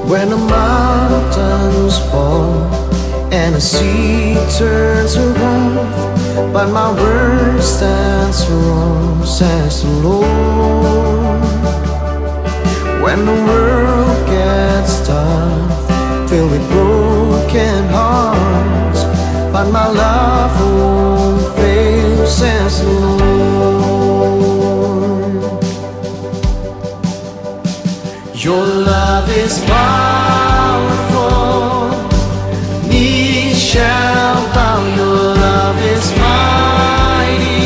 When the mountains fall and the sea turns to wrath, but my word stands firm, says the Lord. When the world gets tough, filled with broken hearts, but my love won't fail, says the Lord. Your love is powerful, knees shall bow. Your love is mighty,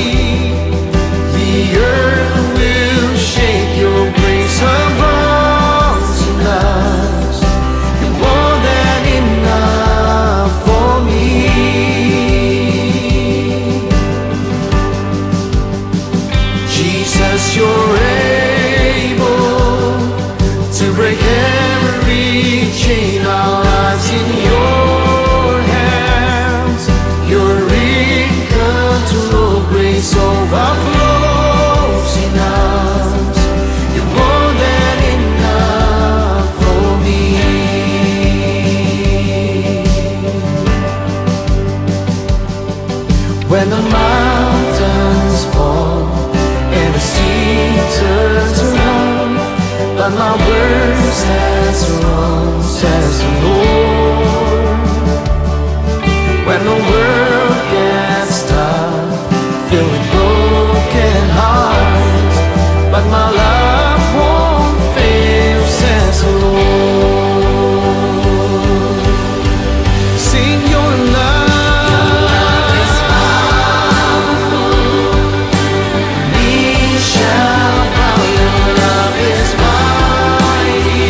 the earth will shake. Your grace abounds in us. You're more than enough for me. Jesus, you're able to break every chain. Our lives in your hands. You're in control. Grace overflows in us. You're more than enough for me. When the mountains fall and the sea turns around, but my word stands firm, says the Lord. When the world gets tough, filled with broken hearts, but my love won't fail, says the Lord. Sing your love is powerful, knees shall bow. Your love is mighty,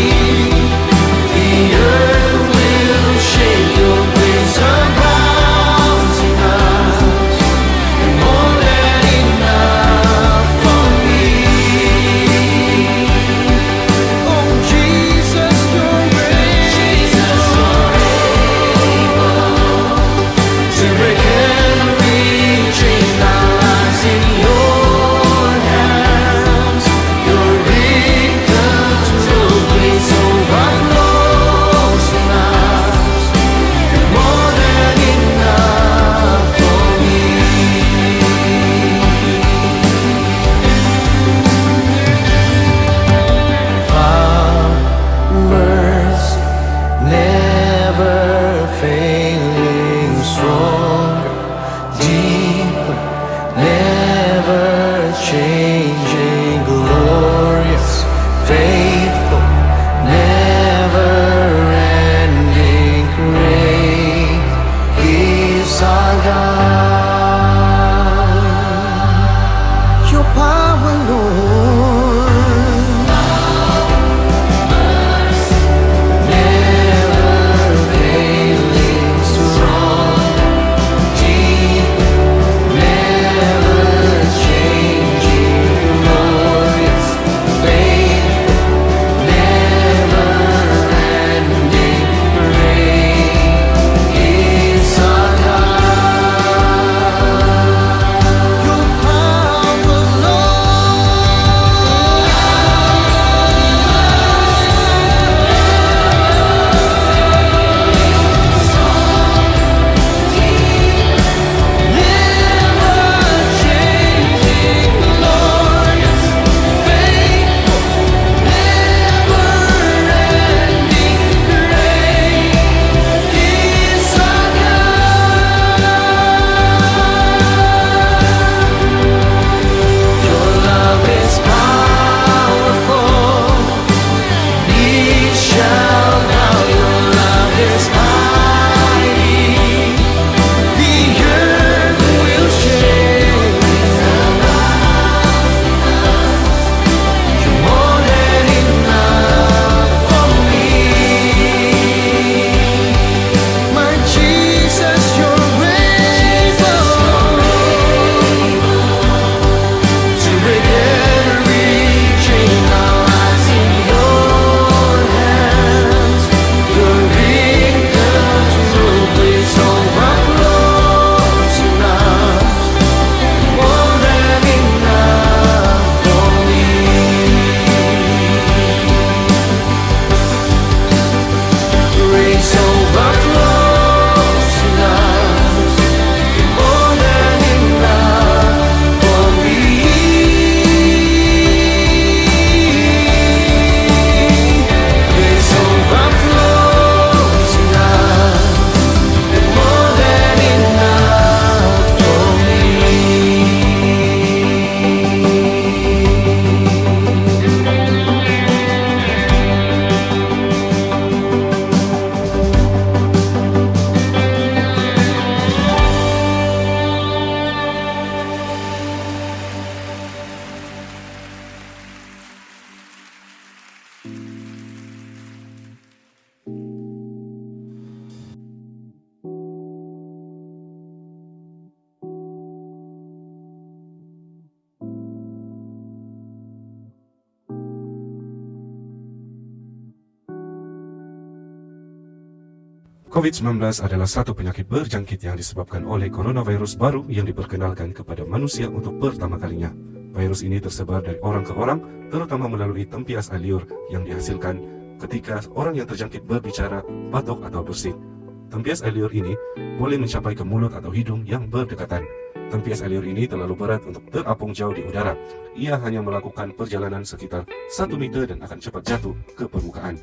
COVID-19 adalah satu penyakit berjangkit yang disebabkan oleh coronavirus baru yang diperkenalkan kepada manusia untuk pertama kalinya. Virus ini tersebar dari orang ke orang, terutama melalui tempias air liur yang dihasilkan ketika orang yang terjangkit berbicara, batuk atau bersin. Tempias air liur ini boleh mencapai ke mulut atau hidung yang berdekatan. Tempias air liur ini terlalu berat untuk terapung jauh di udara. Ia hanya melakukan perjalanan sekitar 1 meter dan akan cepat jatuh ke permukaan.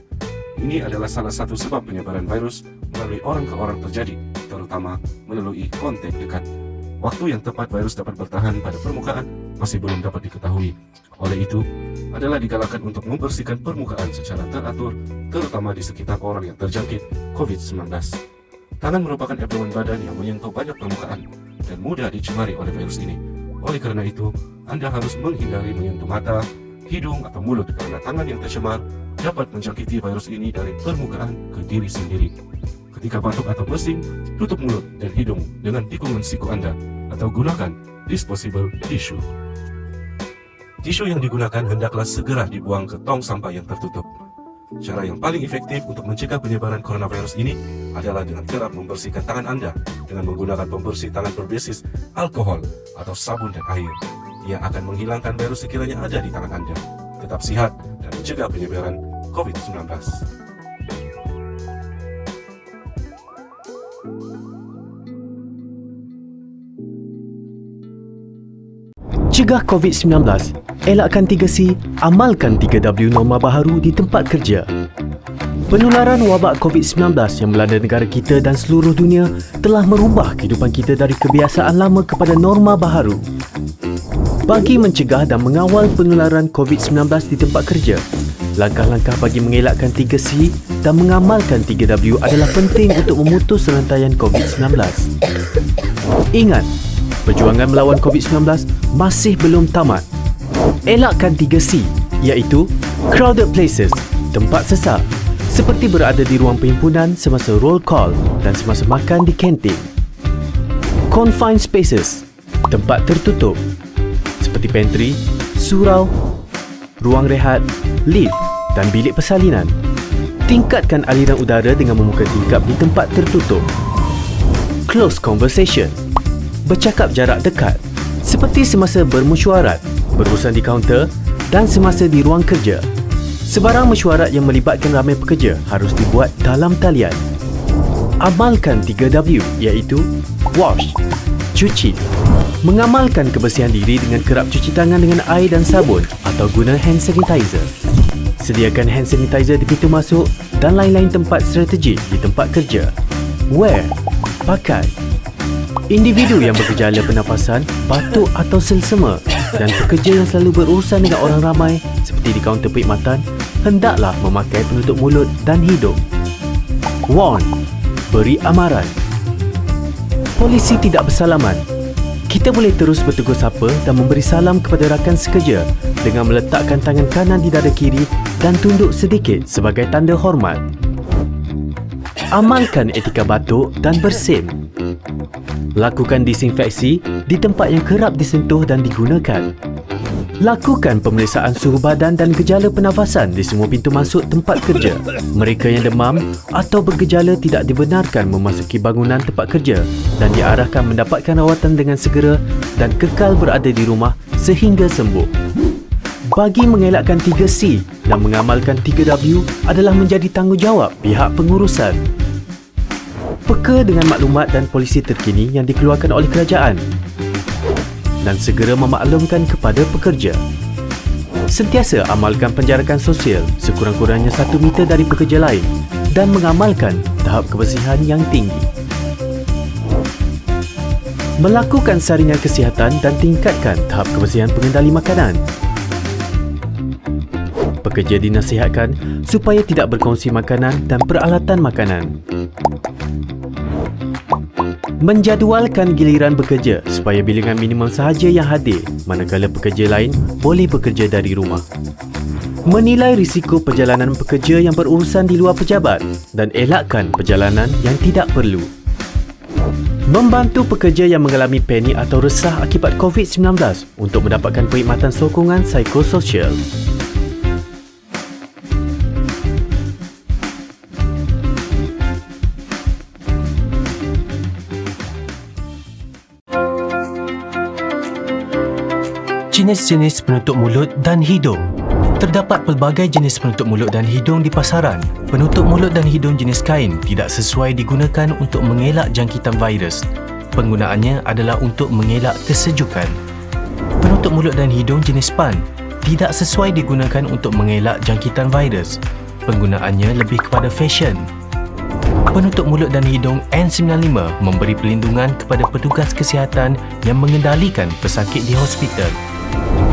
Ini adalah salah satu sebab penyebaran virus melalui orang ke orang terjadi, terutama melalui kontak dekat. Waktu yang tepat virus dapat bertahan pada permukaan masih belum dapat diketahui. Oleh itu, adalah digalakkan untuk membersihkan permukaan secara teratur, terutama di sekitar orang yang terjangkit COVID-19. Tangan merupakan abdomen badan yang menyentuh banyak permukaan dan mudah dicemari oleh virus ini. Oleh karena itu, Anda harus menghindari menyentuh mata, hidung atau mulut karena tangan yang tercemar dapat menjangkiti virus ini dari permukaan ke diri sendiri. Ketika batuk atau bersin, tutup mulut dan hidung dengan tikungan siku Anda atau gunakan disposable tissue. Tisu yang digunakan hendaklah segera dibuang ke tong sampah yang tertutup. Cara yang paling efektif untuk mencegah penyebaran coronavirus ini adalah dengan kerap membersihkan tangan Anda dengan menggunakan pembersih tangan berbasis alkohol atau sabun dan air. Ia akan menghilangkan virus sekiranya ada di tangan Anda. Tetap sihat dan mencegah penyebaran COVID-19. Cegah COVID-19, elakkan 3C, amalkan 3W norma baharu di tempat kerja. Penularan wabak COVID-19 yang melanda negara kita dan seluruh dunia telah merubah kehidupan kita dari kebiasaan lama kepada norma baharu. Bagi mencegah dan mengawal penularan COVID-19 di tempat kerja, langkah-langkah bagi mengelakkan 3C dan mengamalkan 3W adalah penting untuk memutus rantaian COVID-19. Ingat, perjuangan melawan COVID-19 masih belum tamat. Elakkan 3C, iaitu crowded places, tempat sesak, seperti berada di ruang perhimpunan semasa roll call dan semasa makan di kantin. Confined spaces, tempat tertutup, seperti pantry, surau, ruang rehat, lift dan bilik persalinan. Tingkatkan aliran udara dengan membuka tingkap di tempat tertutup. Close conversation, bercakap jarak dekat, seperti semasa bermesyuarat, berurusan di kaunter dan semasa di ruang kerja. Sebarang mesyuarat yang melibatkan ramai pekerja harus dibuat dalam talian. Amalkan 3W, iaitu wash, cuci. Mengamalkan kebersihan diri dengan kerap cuci tangan dengan air dan sabun atau guna hand sanitizer. Sediakan hand sanitizer di pintu masuk dan lain-lain tempat strategik di tempat kerja. Wear, pakai. Individu yang bergejala pernafasan, batuk atau selsema dan pekerja yang selalu berurusan dengan orang ramai seperti di kaunter perkhidmatan hendaklah memakai penutup mulut dan hidung. Warn, beri amaran. Polisi tidak bersalaman. Kita boleh terus bertegur sapa dan memberi salam kepada rakan sekerja dengan meletakkan tangan kanan di dada kiri dan tunduk sedikit sebagai tanda hormat. Amalkan etika batuk dan bersin. Lakukan disinfeksi di tempat yang kerap disentuh dan digunakan. Lakukan pemeriksaan suhu badan dan gejala pernafasan di semua pintu masuk tempat kerja. Mereka yang demam atau bergejala tidak dibenarkan memasuki bangunan tempat kerja dan diarahkan mendapatkan rawatan dengan segera dan kekal berada di rumah sehingga sembuh. Bagi mengelakkan 3C dan mengamalkan 3W adalah menjadi tanggungjawab pihak pengurusan. Peka dengan maklumat dan polisi terkini yang dikeluarkan oleh kerajaan dan segera memaklumkan kepada pekerja. Sentiasa amalkan penjarakan sosial sekurang-kurangnya 1 meter dari pekerja lain dan mengamalkan tahap kebersihan yang tinggi. Melakukan saringan kesihatan dan tingkatkan tahap kebersihan pengendali makanan. Pekerja dinasihatkan supaya tidak berkongsi makanan dan peralatan makanan. Menjadualkan giliran bekerja supaya bilangan minimum sahaja yang hadir manakala pekerja lain boleh bekerja dari rumah. Menilai risiko perjalanan pekerja yang berurusan di luar pejabat dan elakkan perjalanan yang tidak perlu. Membantu pekerja yang mengalami panik atau resah akibat COVID-19 untuk mendapatkan perkhidmatan sokongan psikososial. Jenis-jenis penutup mulut dan hidung. Terdapat pelbagai jenis penutup mulut dan hidung di pasaran. Penutup mulut dan hidung jenis kain tidak sesuai digunakan untuk mengelak jangkitan virus. Penggunaannya adalah untuk mengelak kesejukan. Penutup mulut dan hidung jenis PAN tidak sesuai digunakan untuk mengelak jangkitan virus. Penggunaannya lebih kepada fashion. Penutup mulut dan hidung N95 memberi perlindungan kepada petugas kesihatan yang mengendalikan pesakit di hospital.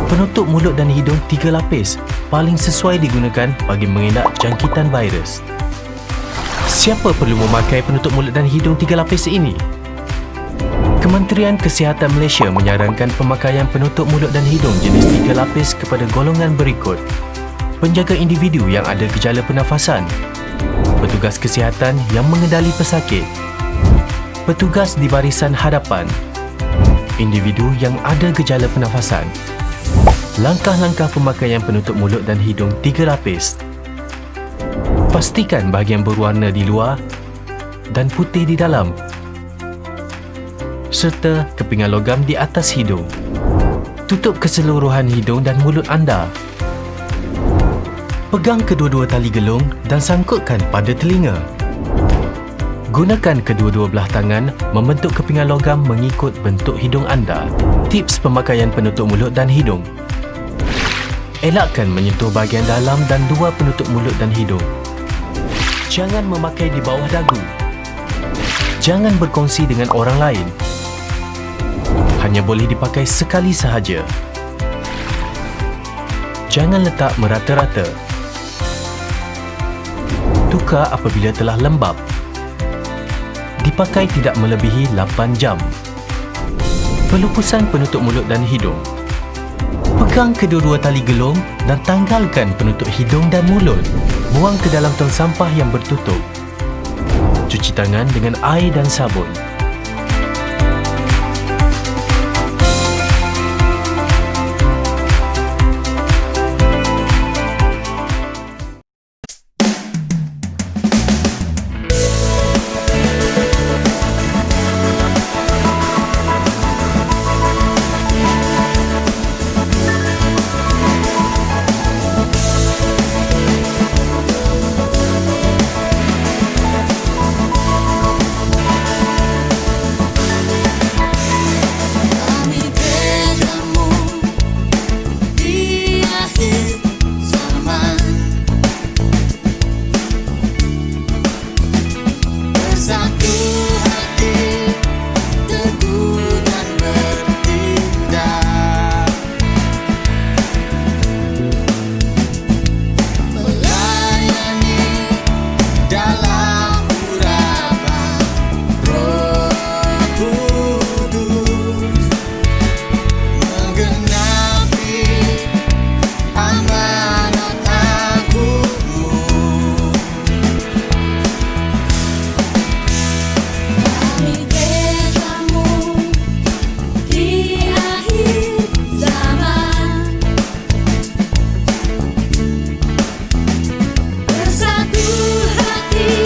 Penutup mulut dan hidung 3 lapis paling sesuai digunakan bagi mengelak jangkitan virus. Siapa perlu memakai penutup mulut dan hidung 3 lapis ini? Kementerian Kesihatan Malaysia menyarankan pemakaian penutup mulut dan hidung jenis 3 lapis kepada golongan berikut: penjaga individu yang ada gejala pernafasan, petugas kesihatan yang mengendali pesakit, petugas di barisan hadapan, individu yang ada gejala pernafasan. Langkah-langkah pemakaian penutup mulut dan hidung 3 lapis. Pastikan bahagian berwarna di luar dan putih di dalam, serta kepingan logam di atas hidung. Tutup keseluruhan hidung dan mulut anda. Pegang kedua-dua tali gelung dan sangkutkan pada telinga. Gunakan kedua-dua belah tangan membentuk kepingan logam mengikut bentuk hidung anda. Tips pemakaian penutup mulut dan hidung. Elakkan menyentuh bahagian dalam dan luar penutup mulut dan hidung. Jangan memakai di bawah dagu. Jangan berkongsi dengan orang lain. Hanya boleh dipakai sekali sahaja. Jangan letak merata-rata. Tukar apabila telah lembap. Dipakai tidak melebihi 8 jam. Pelupusan penutup mulut dan hidung. Pegang kedua-dua tali gelung dan tanggalkan penutup hidung dan mulut. Buang ke dalam tong sampah yang bertutup. Cuci tangan dengan air dan sabun. Bersatu hati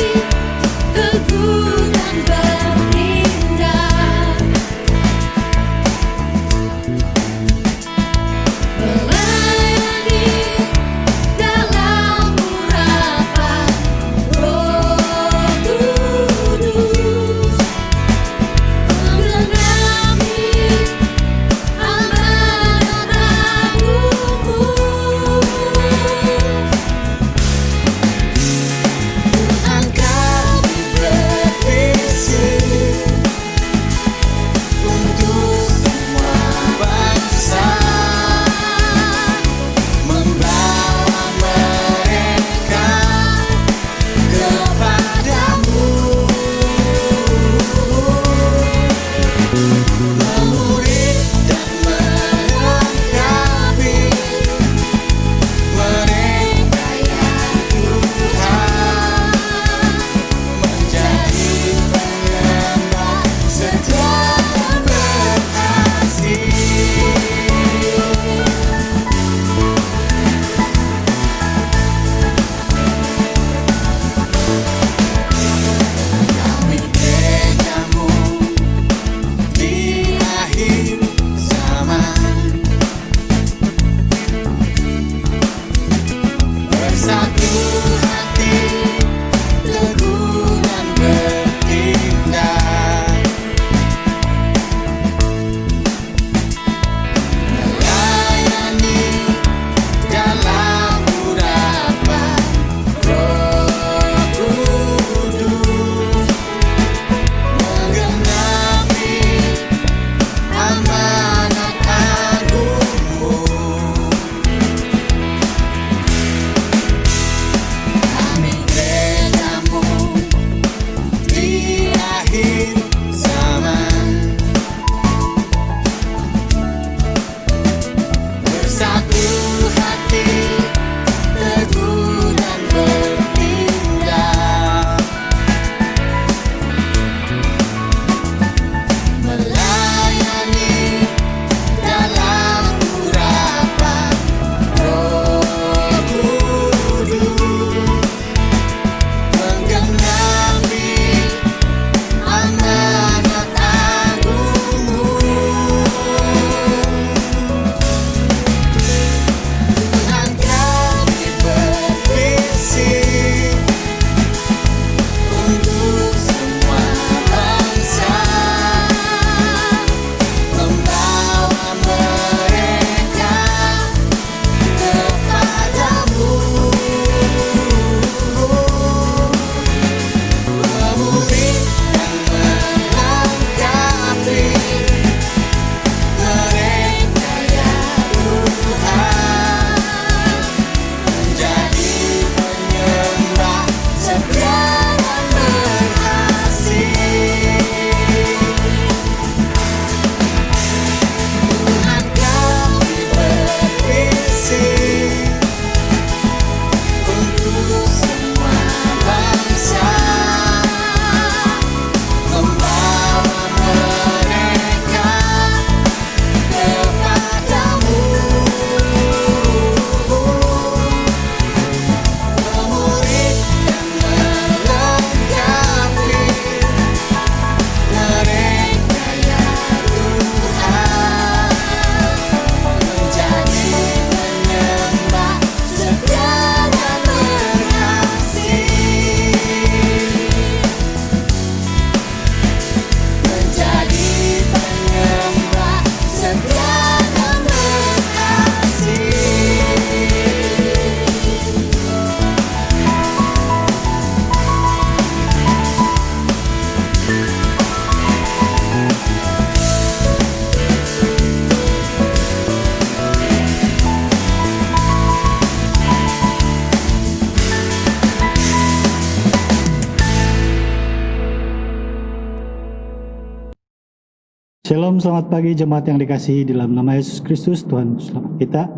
Shalom, selamat pagi jemaat yang dikasihi dalam nama Yesus Kristus, Tuhan selamat kita.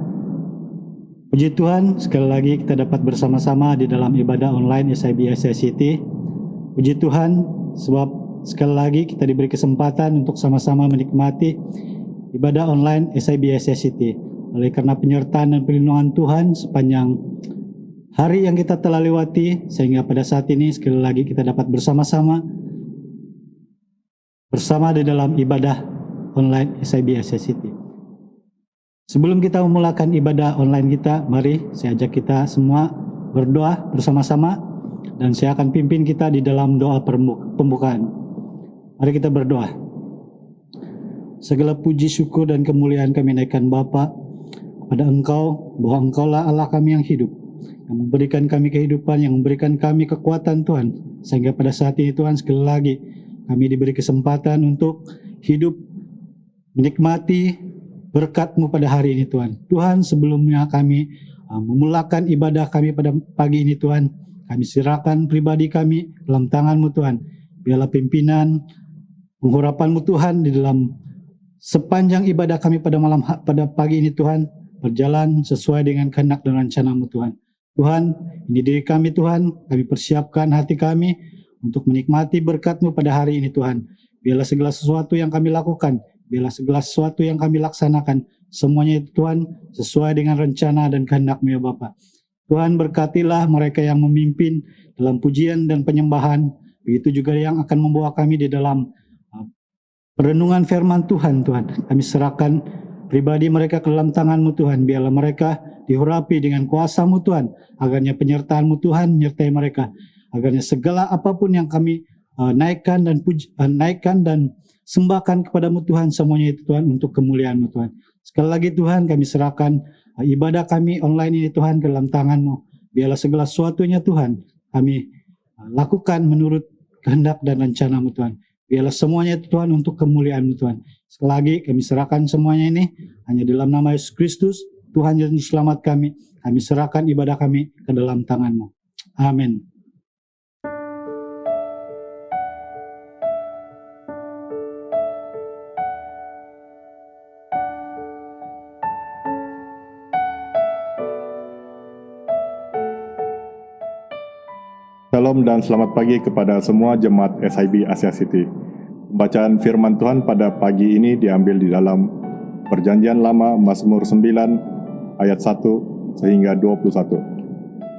Puji Tuhan, sekali lagi kita dapat bersama-sama di dalam ibadah online SIBS City. Puji Tuhan, sebab sekali lagi kita diberi kesempatan untuk sama-sama menikmati ibadah online SIBS City. Oleh karena penyertaan dan perlindungan Tuhan sepanjang hari yang kita telah lewati, sehingga pada saat ini sekali lagi kita dapat bersama di dalam ibadah online SIBS City. Sebelum kita memulakan ibadah online kita, mari saya ajak kita semua berdoa bersama-sama dan saya akan pimpin kita di dalam doa pembukaan. Mari kita berdoa. Segala puji, syukur dan kemuliaan kami naikkan Bapa kepada Engkau, bahwa Engkaulah Allah kami yang hidup, yang memberikan kami kehidupan, yang memberikan kami kekuatan Tuhan, sehingga pada saat ini Tuhan sekali lagi kami diberi kesempatan untuk hidup menikmati berkat-Mu pada hari ini Tuhan. Tuhan, sebelumnya kami memulakan ibadah kami pada pagi ini Tuhan, kami serahkan pribadi kami dalam tangan-Mu Tuhan. Biarlah pimpinan pengharapan-Mu Tuhan di dalam sepanjang ibadah kami pada pagi ini Tuhan, berjalan sesuai dengan kehendak dan rencana-Mu Tuhan. Tuhan, ini diri kami Tuhan, kami persiapkan hati kami untuk menikmati berkat-Mu pada hari ini Tuhan. Biarlah segala sesuatu yang kami lakukan, biarlah segala sesuatu yang kami laksanakan, semuanya itu Tuhan sesuai dengan rencana dan kehendak-Mu ya Bapa. Tuhan, berkatilah mereka yang memimpin dalam pujian dan penyembahan, begitu juga yang akan membawa kami di dalam perenungan firman Tuhan. Tuhan, kami serahkan pribadi mereka ke dalam tangan-Mu Tuhan. Biarlah mereka diurapi dengan kuasa-Mu Tuhan, agarnya penyertaan-Mu Tuhan menyertai mereka, agarnya segala apapun yang kami naikkan dan sembahkan kepada-Mu Tuhan, semuanya itu Tuhan untuk kemuliaan-Mu Tuhan. Sekali lagi Tuhan, kami serahkan ibadah kami online ini Tuhan ke dalam tangan-Mu. Biarlah segala sesuatunya Tuhan kami lakukan menurut kehendak dan rencana-Mu Tuhan. Biarlah semuanya itu Tuhan untuk kemuliaan-Mu Tuhan. Sekali lagi kami serahkan semuanya ini hanya dalam nama Yesus Kristus, Tuhan yang selamat kami. Kami serahkan ibadah kami ke dalam tangan-Mu. Amin. Shalom dan selamat pagi kepada semua jemaat SIB Asia City. Pembacaan firman Tuhan pada pagi ini diambil di dalam Perjanjian Lama Mazmur 9 ayat 1 sehingga 21.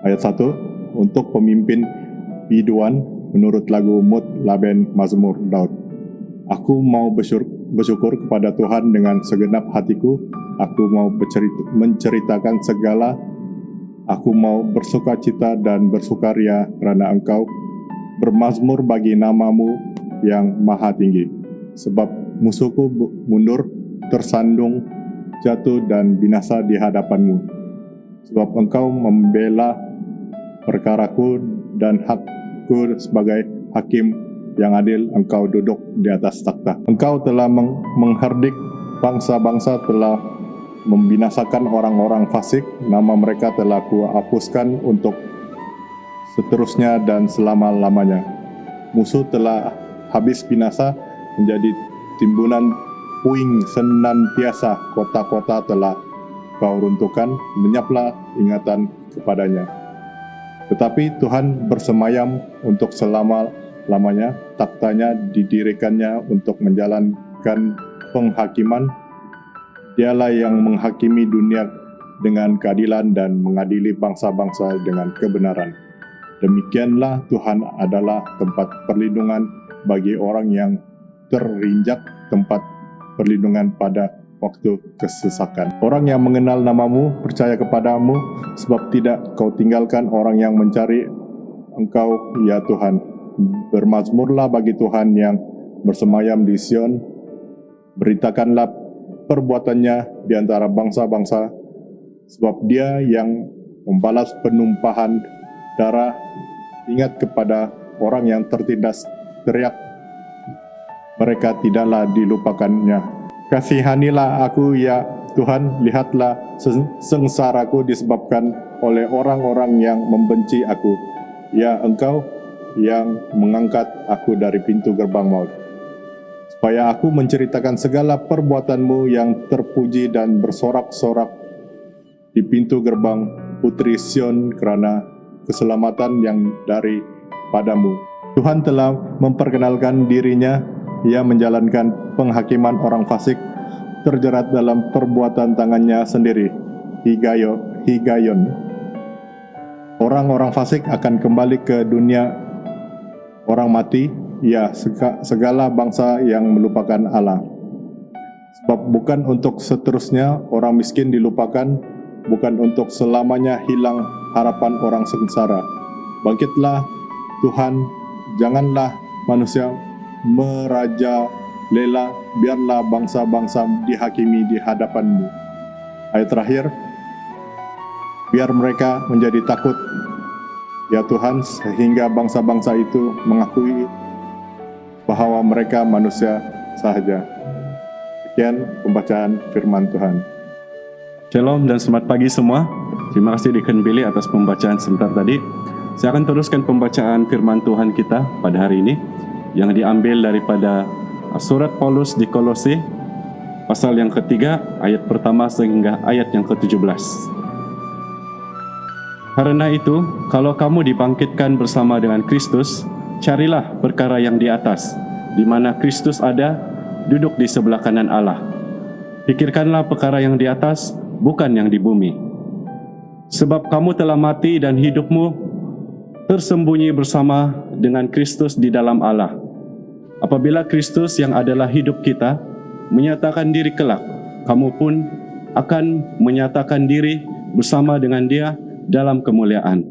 Ayat 1, untuk pemimpin biduan menurut lagu Mut Laben Mazmur Daud. Aku mau bersyukur kepada Tuhan dengan segenap hatiku, aku mau menceritakan segala. Aku mau bersukacita dan bersukaria kerana Engkau, bermazmur bagi nama-Mu yang maha tinggi. Sebab musuhku mundur, tersandung, jatuh dan binasa di hadapan-Mu. Sebab Engkau membela perkaraku dan hakku sebagai hakim yang adil. Engkau duduk di atas takhta. Engkau telah mengherdik bangsa-bangsa, telah membinasakan orang-orang fasik, nama mereka telah kuhapuskan untuk seterusnya dan selama-lamanya. Musuh telah habis binasa, menjadi timbunan puing senantiasa, kota-kota telah Kau runtuhkan, lenyaplah ingatan kepadanya. Tetapi Tuhan bersemayam untuk selama-lamanya, takhtanya didirikannya untuk menjalankan penghakiman. Dialah yang menghakimi dunia dengan keadilan dan mengadili bangsa-bangsa dengan kebenaran. Demikianlah Tuhan adalah tempat perlindungan bagi orang yang terinjak, tempat perlindungan pada waktu kesesakan. Orang yang mengenal nama-Mu percaya kepada-Mu, sebab tidak Kau tinggalkan orang yang mencari Engkau, ya Tuhan. Bermazmurlah bagi Tuhan yang bersemayam di Sion. Beritakanlah perbuatannya di antara bangsa-bangsa, sebab Dia yang membalas penumpahan darah. Ingat kepada orang yang tertindas, teriak, mereka tidaklah dilupakannya. Kasihanilah aku ya Tuhan, lihatlah sengsaraku disebabkan oleh orang-orang yang membenci aku. Ya Engkau yang mengangkat aku dari pintu gerbang maut. supaya aku menceritakan segala perbuatanmu yang terpuji dan bersorak-sorak di pintu gerbang Putri Sion karena keselamatan yang daripadamu. Tuhan telah memperkenalkan dirinya, ia menjalankan penghakiman orang fasik terjerat dalam perbuatan tangannya sendiri, higayon. Orang-orang fasik akan kembali ke dunia orang mati, ya segala bangsa yang melupakan Allah. Sebab bukan untuk seterusnya orang miskin dilupakan, bukan untuk selamanya hilang harapan orang sengsara. Bangkitlah Tuhan, janganlah manusia merajalela, biarlah bangsa-bangsa dihakimi di hadapanmu. Ayat terakhir, biar mereka menjadi takut, ya Tuhan, sehingga bangsa-bangsa itu mengakui bahwa mereka manusia sahaja. Sekian pembacaan firman Tuhan. Shalom dan selamat pagi semua. Terima kasih Deacon Billy atas pembacaan sebentar tadi. Saya akan teruskan pembacaan firman Tuhan kita pada hari ini yang diambil daripada surat Paulus di Kolose pasal yang ketiga ayat pertama sehingga ayat yang ke-17. Karena itu, kalau kamu dibangkitkan bersama dengan Kristus, carilah perkara yang di atas, di mana Kristus ada, duduk di sebelah kanan Allah. Pikirkanlah perkara yang di atas, bukan yang di bumi. Sebab kamu telah mati dan hidupmu tersembunyi bersama dengan Kristus di dalam Allah. Apabila Kristus yang adalah hidup kita menyatakan diri kelak, kamu pun akan menyatakan diri bersama dengan Dia dalam kemuliaan.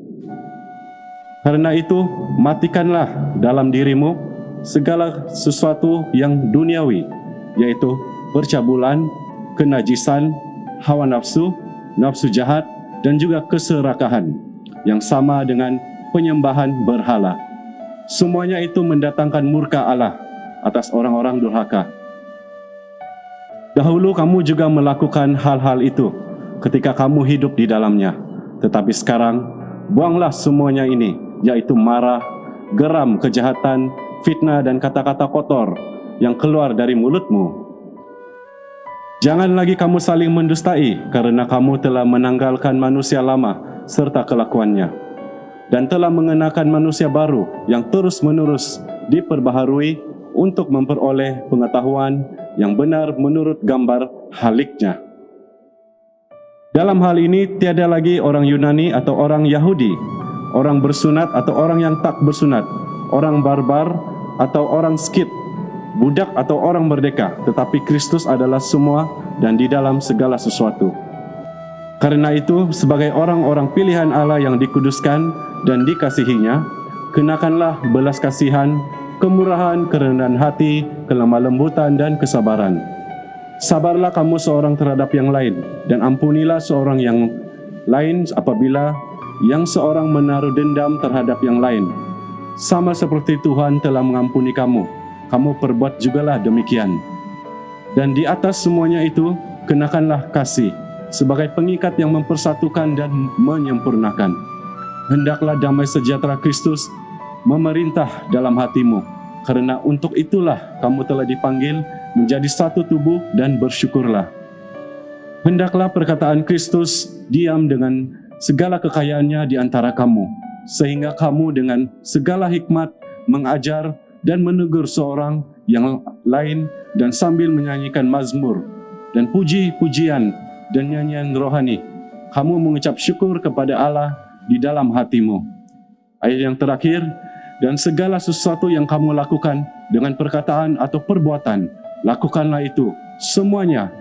Karena itu, matikanlah dalam dirimu segala sesuatu yang duniawi, yaitu percabulan, kenajisan, hawa nafsu, nafsu jahat, dan juga keserakahan, yang sama dengan penyembahan berhala. Semuanya itu mendatangkan murka Allah atas orang-orang durhaka. Dahulu kamu juga melakukan hal-hal itu ketika kamu hidup di dalamnya. Tetapi sekarang, buanglah semuanya ini, yaitu marah, geram, kejahatan, fitnah, dan kata-kata kotor yang keluar dari mulutmu. Jangan lagi kamu saling mendustai, karena kamu telah menanggalkan manusia lama serta kelakuannya, dan telah mengenakan manusia baru yang terus-menerus diperbaharui untuk memperoleh pengetahuan yang benar menurut gambar haliknya. Dalam hal ini tiada lagi orang Yunani atau orang Yahudi, orang bersunat atau orang yang tak bersunat, orang barbar atau orang Skit, budak atau orang merdeka, tetapi Kristus adalah semua dan di dalam segala sesuatu. Karena itu, sebagai orang-orang pilihan Allah yang dikuduskan dan dikasihinya, kenakanlah belas kasihan, kemurahan, kerendahan hati, kelemah lembutan, dan kesabaran. Sabarlah kamu seorang terhadap yang lain, dan ampunilah seorang yang lain apabila yang seorang menaruh dendam terhadap yang lain. Sama seperti Tuhan telah mengampuni kamu, kamu perbuat jugalah demikian. Dan di atas semuanya itu, kenakanlah kasih, sebagai pengikat yang mempersatukan dan menyempurnakan. Hendaklah damai sejahtera Kristus memerintah dalam hatimu, karena untuk itulah kamu telah dipanggil menjadi satu tubuh dan bersyukurlah. Hendaklah perkataan Kristus diam dengan segala kekayaannya di antara kamu, sehingga kamu dengan segala hikmat mengajar dan menegur seorang yang lain dan sambil menyanyikan mazmur dan puji-pujian dan nyanyian rohani, kamu mengucap syukur kepada Allah di dalam hatimu. Ayat yang terakhir, dan segala sesuatu yang kamu lakukan dengan perkataan atau perbuatan, lakukanlah itu, semuanya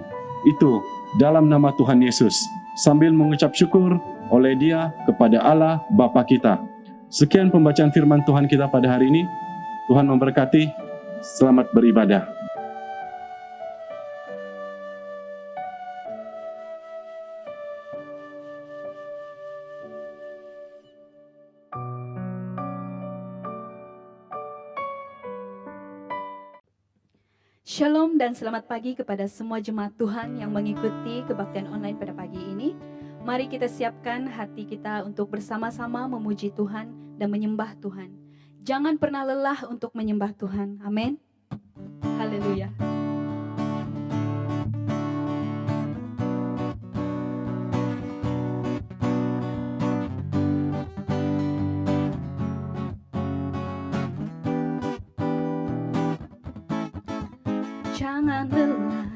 itu dalam nama Tuhan Yesus, sambil mengucap syukur oleh Dia kepada Allah Bapa kita. Sekian pembacaan firman Tuhan kita pada hari ini. Tuhan memberkati. Selamat beribadah. Shalom dan selamat pagi kepada semua jemaat Tuhan yang mengikuti kebaktian online pada pagi ini. Mari kita siapkan hati kita untuk bersama-sama memuji Tuhan dan menyembah Tuhan. Jangan pernah lelah untuk menyembah Tuhan. Amin. Haleluya. Haleluya. Jangan lelah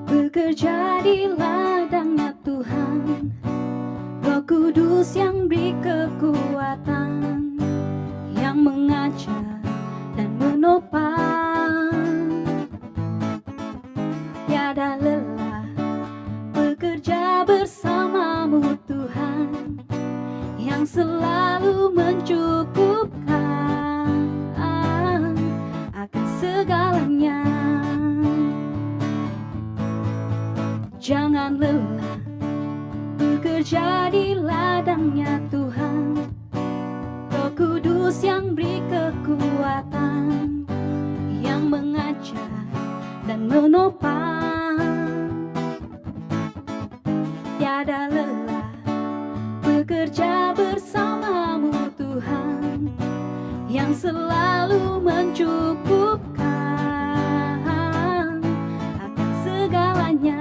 bekerja di ladangnya Tuhan, Roh Kudus yang beri kekuatan, yang mengajar dan menopang. Tiada lelah bekerja bersamamu Tuhan, yang selalu mencukupkan akan segalanya. Jangan lelah bekerja di ladangnya Tuhan, Roh Kudus yang beri kekuatan, yang mengajar dan menopang. Tiada lelah bekerja bersamamu Tuhan, yang selalu mencukupkan akan segalanya.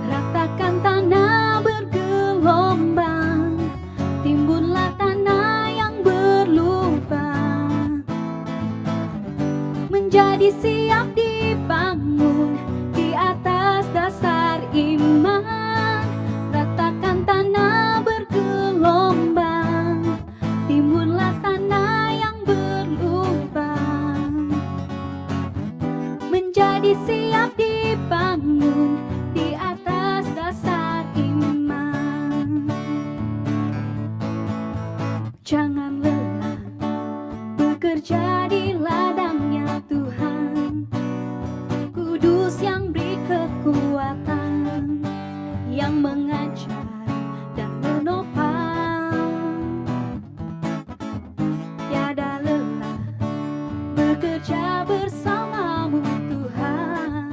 Ratakan tanah bergelombang, timbunlah tanah yang berlubang, menjadi siap dibangun di atas dasar iman. Ratakan tanah bergelombang, timbunlah tanah yang berlubang, menjadi siap dibangun di atas dasar iman. Jangan lelah bekerja di ladangnya Tuhan, Kudus yang beri kekuatan, yang mengajar dan menopang. Tiada lelah bekerja bersamamu Tuhan,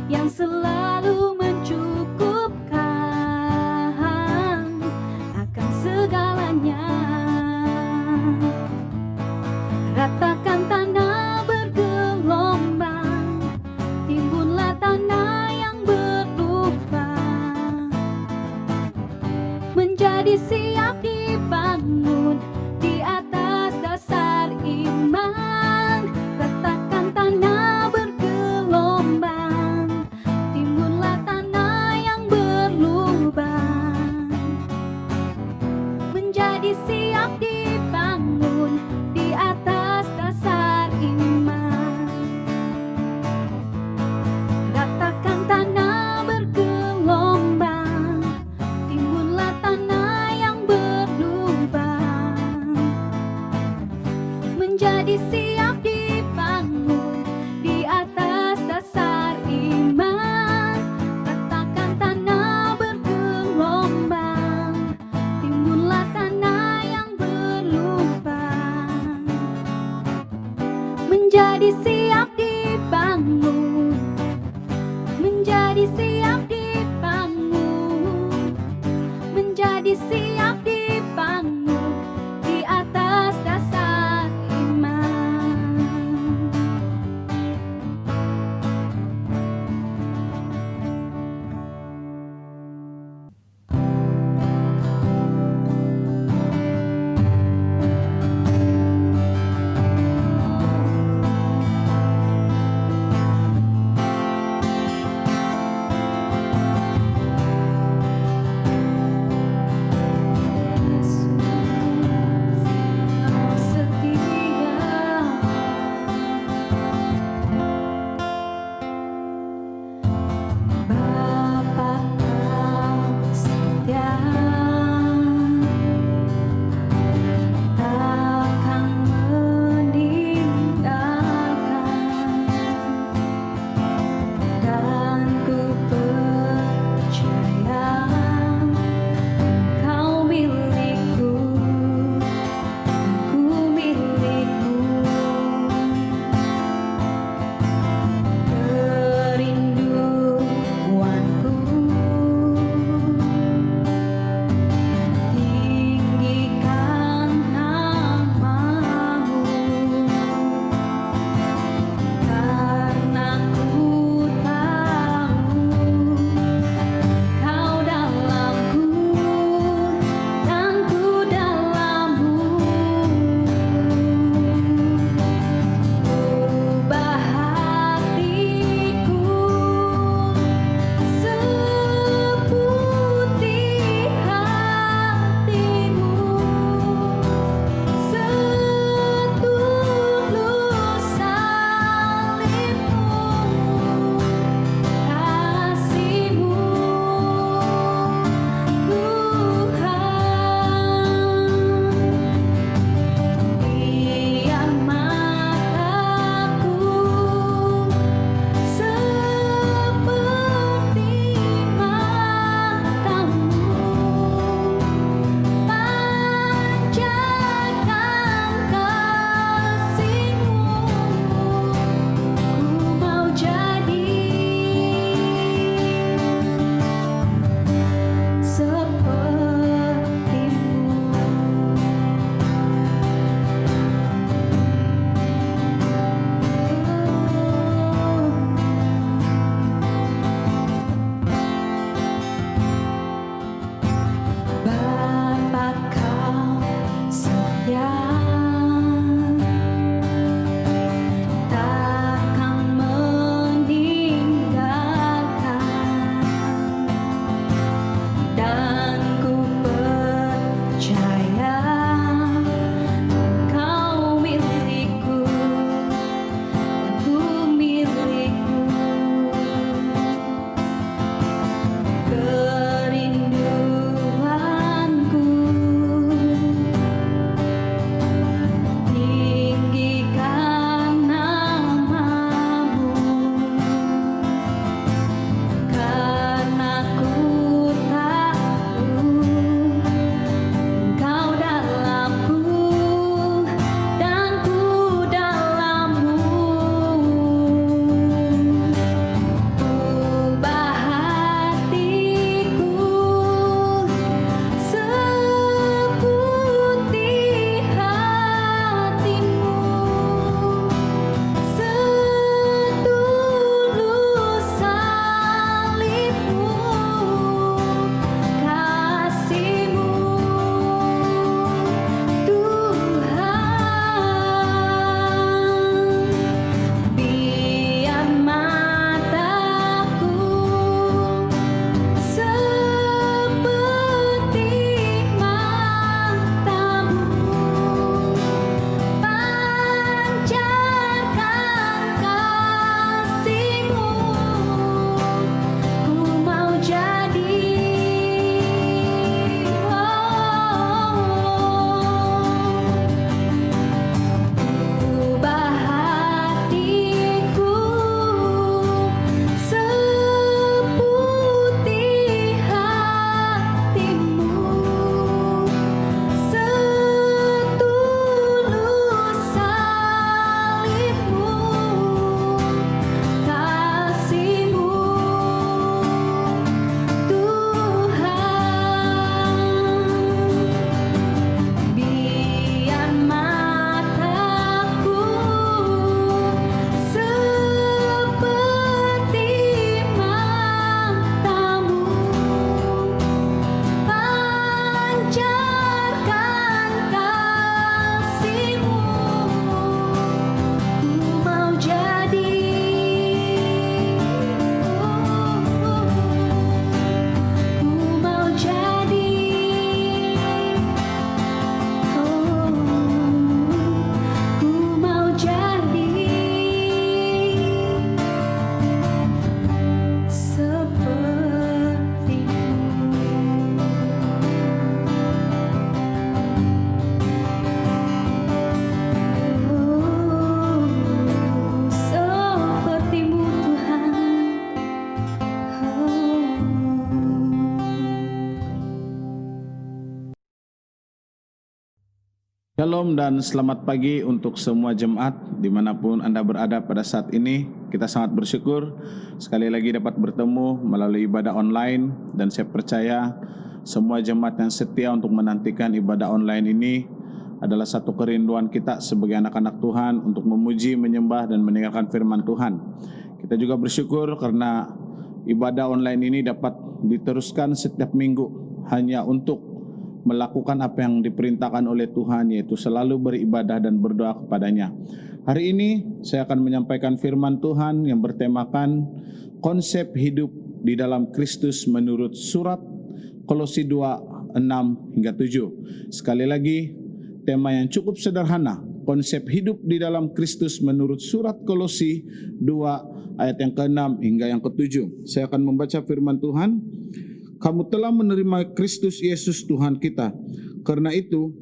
yang selalu mencukupkan akan segalanya. Ratakan takkan meninggalkan, dan ku percaya Kau milikku dan ku milikmu. Kerinduanku tinggikan namamu, karena ku tahu Engkau dalamku dan ku dalammu. Ubah hatiku seputih hatimu, setulus salibmu, kasihmu Tuhan. Biar mataku seperti matamu, pancarkan kasihmu. Ku mau jadi ubah hatiku seputih hatimu, setulus salibmu, kasihmu Tuhan. Biar mataku seperti matamu, pancarkan kasihmu. Ku mau jadi, ku mau jadi, ku mau jadi sepertimu Tuhan. Shalom dan selamat pagi untuk semua jemaat dimanapun Anda berada pada saat ini. Kita sangat bersyukur sekali lagi dapat bertemu melalui ibadah online, dan saya percaya semua jemaat yang setia untuk menantikan ibadah online ini adalah satu kerinduan kita sebagai anak-anak Tuhan untuk memuji, menyembah, dan mendengarkan firman Tuhan. Kita juga bersyukur karena ibadah online ini dapat diteruskan setiap minggu hanya untuk melakukan apa yang diperintahkan oleh Tuhan, yaitu selalu beribadah dan berdoa kepadanya. Hari ini saya akan menyampaikan firman Tuhan yang bertemakan konsep hidup di dalam Kristus menurut surat Kolose 2, 6 hingga 7. Sekali lagi, tema yang cukup sederhana, konsep hidup di dalam Kristus menurut surat Kolose 2 ayat yang ke-6 hingga yang ke-7. Saya akan membaca firman Tuhan. Kamu telah menerima Kristus Yesus Tuhan kita. Karena itu,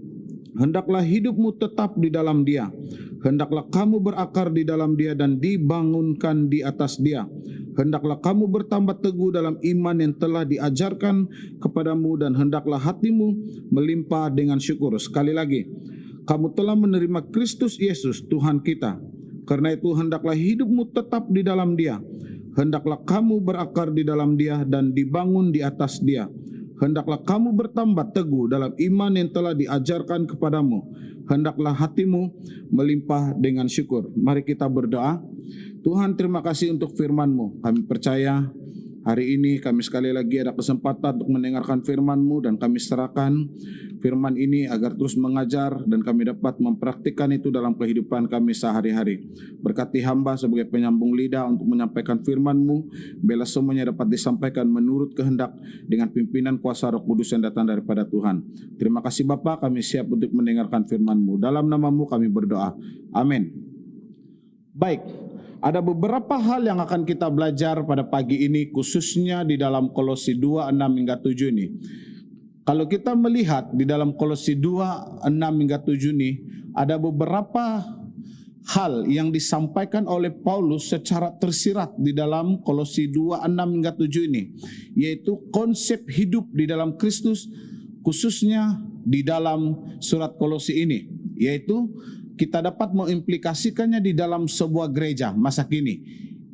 hendaklah hidupmu tetap di dalam Dia. Hendaklah kamu berakar di dalam Dia dan dibangunkan di atas Dia. Hendaklah kamu bertambah teguh dalam iman yang telah diajarkan kepadamu, dan hendaklah hatimu melimpah dengan syukur. Sekali lagi, kamu telah menerima Kristus Yesus Tuhan kita. Karena itu, hendaklah hidupmu tetap di dalam Dia. Hendaklah kamu berakar di dalam Dia dan dibangun di atas Dia. Hendaklah kamu bertambah teguh dalam iman yang telah diajarkan kepadamu. Hendaklah hatimu melimpah dengan syukur. Mari kita berdoa. Tuhan, terima kasih untuk firman-Mu. Kami percaya hari ini kami sekali lagi ada kesempatan untuk mendengarkan firman-Mu, dan kami serahkan firman ini agar terus mengajar dan kami dapat mempraktikkan itu dalam kehidupan kami sehari-hari. Berkati hamba sebagai penyambung lidah untuk menyampaikan firman-Mu, biarlah semuanya dapat disampaikan menurut kehendak dengan pimpinan kuasa Roh Kudus yang datang daripada Tuhan. Terima kasih Bapa, kami siap untuk mendengarkan firman-Mu. Dalam nama-Mu kami berdoa. Amin. Baik, ada beberapa hal yang akan kita belajar pada pagi ini, khususnya di dalam Kolose 2, 6 hingga 7 ini. Kalau kita melihat di dalam Kolose 2, 6 hingga 7 ini, ada beberapa hal yang disampaikan oleh Paulus secara tersirat di dalam Kolose 2, 6 hingga 7 ini, yaitu konsep hidup di dalam Kristus, khususnya di dalam surat Kolose ini, yaitu kita dapat mengimplikasikannya di dalam sebuah gereja masa kini.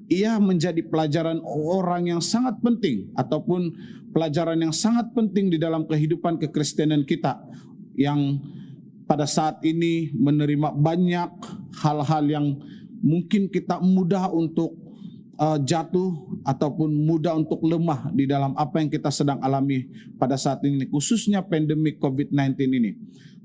Ia menjadi pelajaran orang yang sangat penting ataupun pelajaran yang sangat penting di dalam kehidupan kekristenan kita yang pada saat ini menerima banyak hal-hal yang mungkin kita mudah untuk jatuh ataupun mudah untuk lemah di dalam apa yang kita sedang alami pada saat ini, khususnya pandemi COVID-19 ini.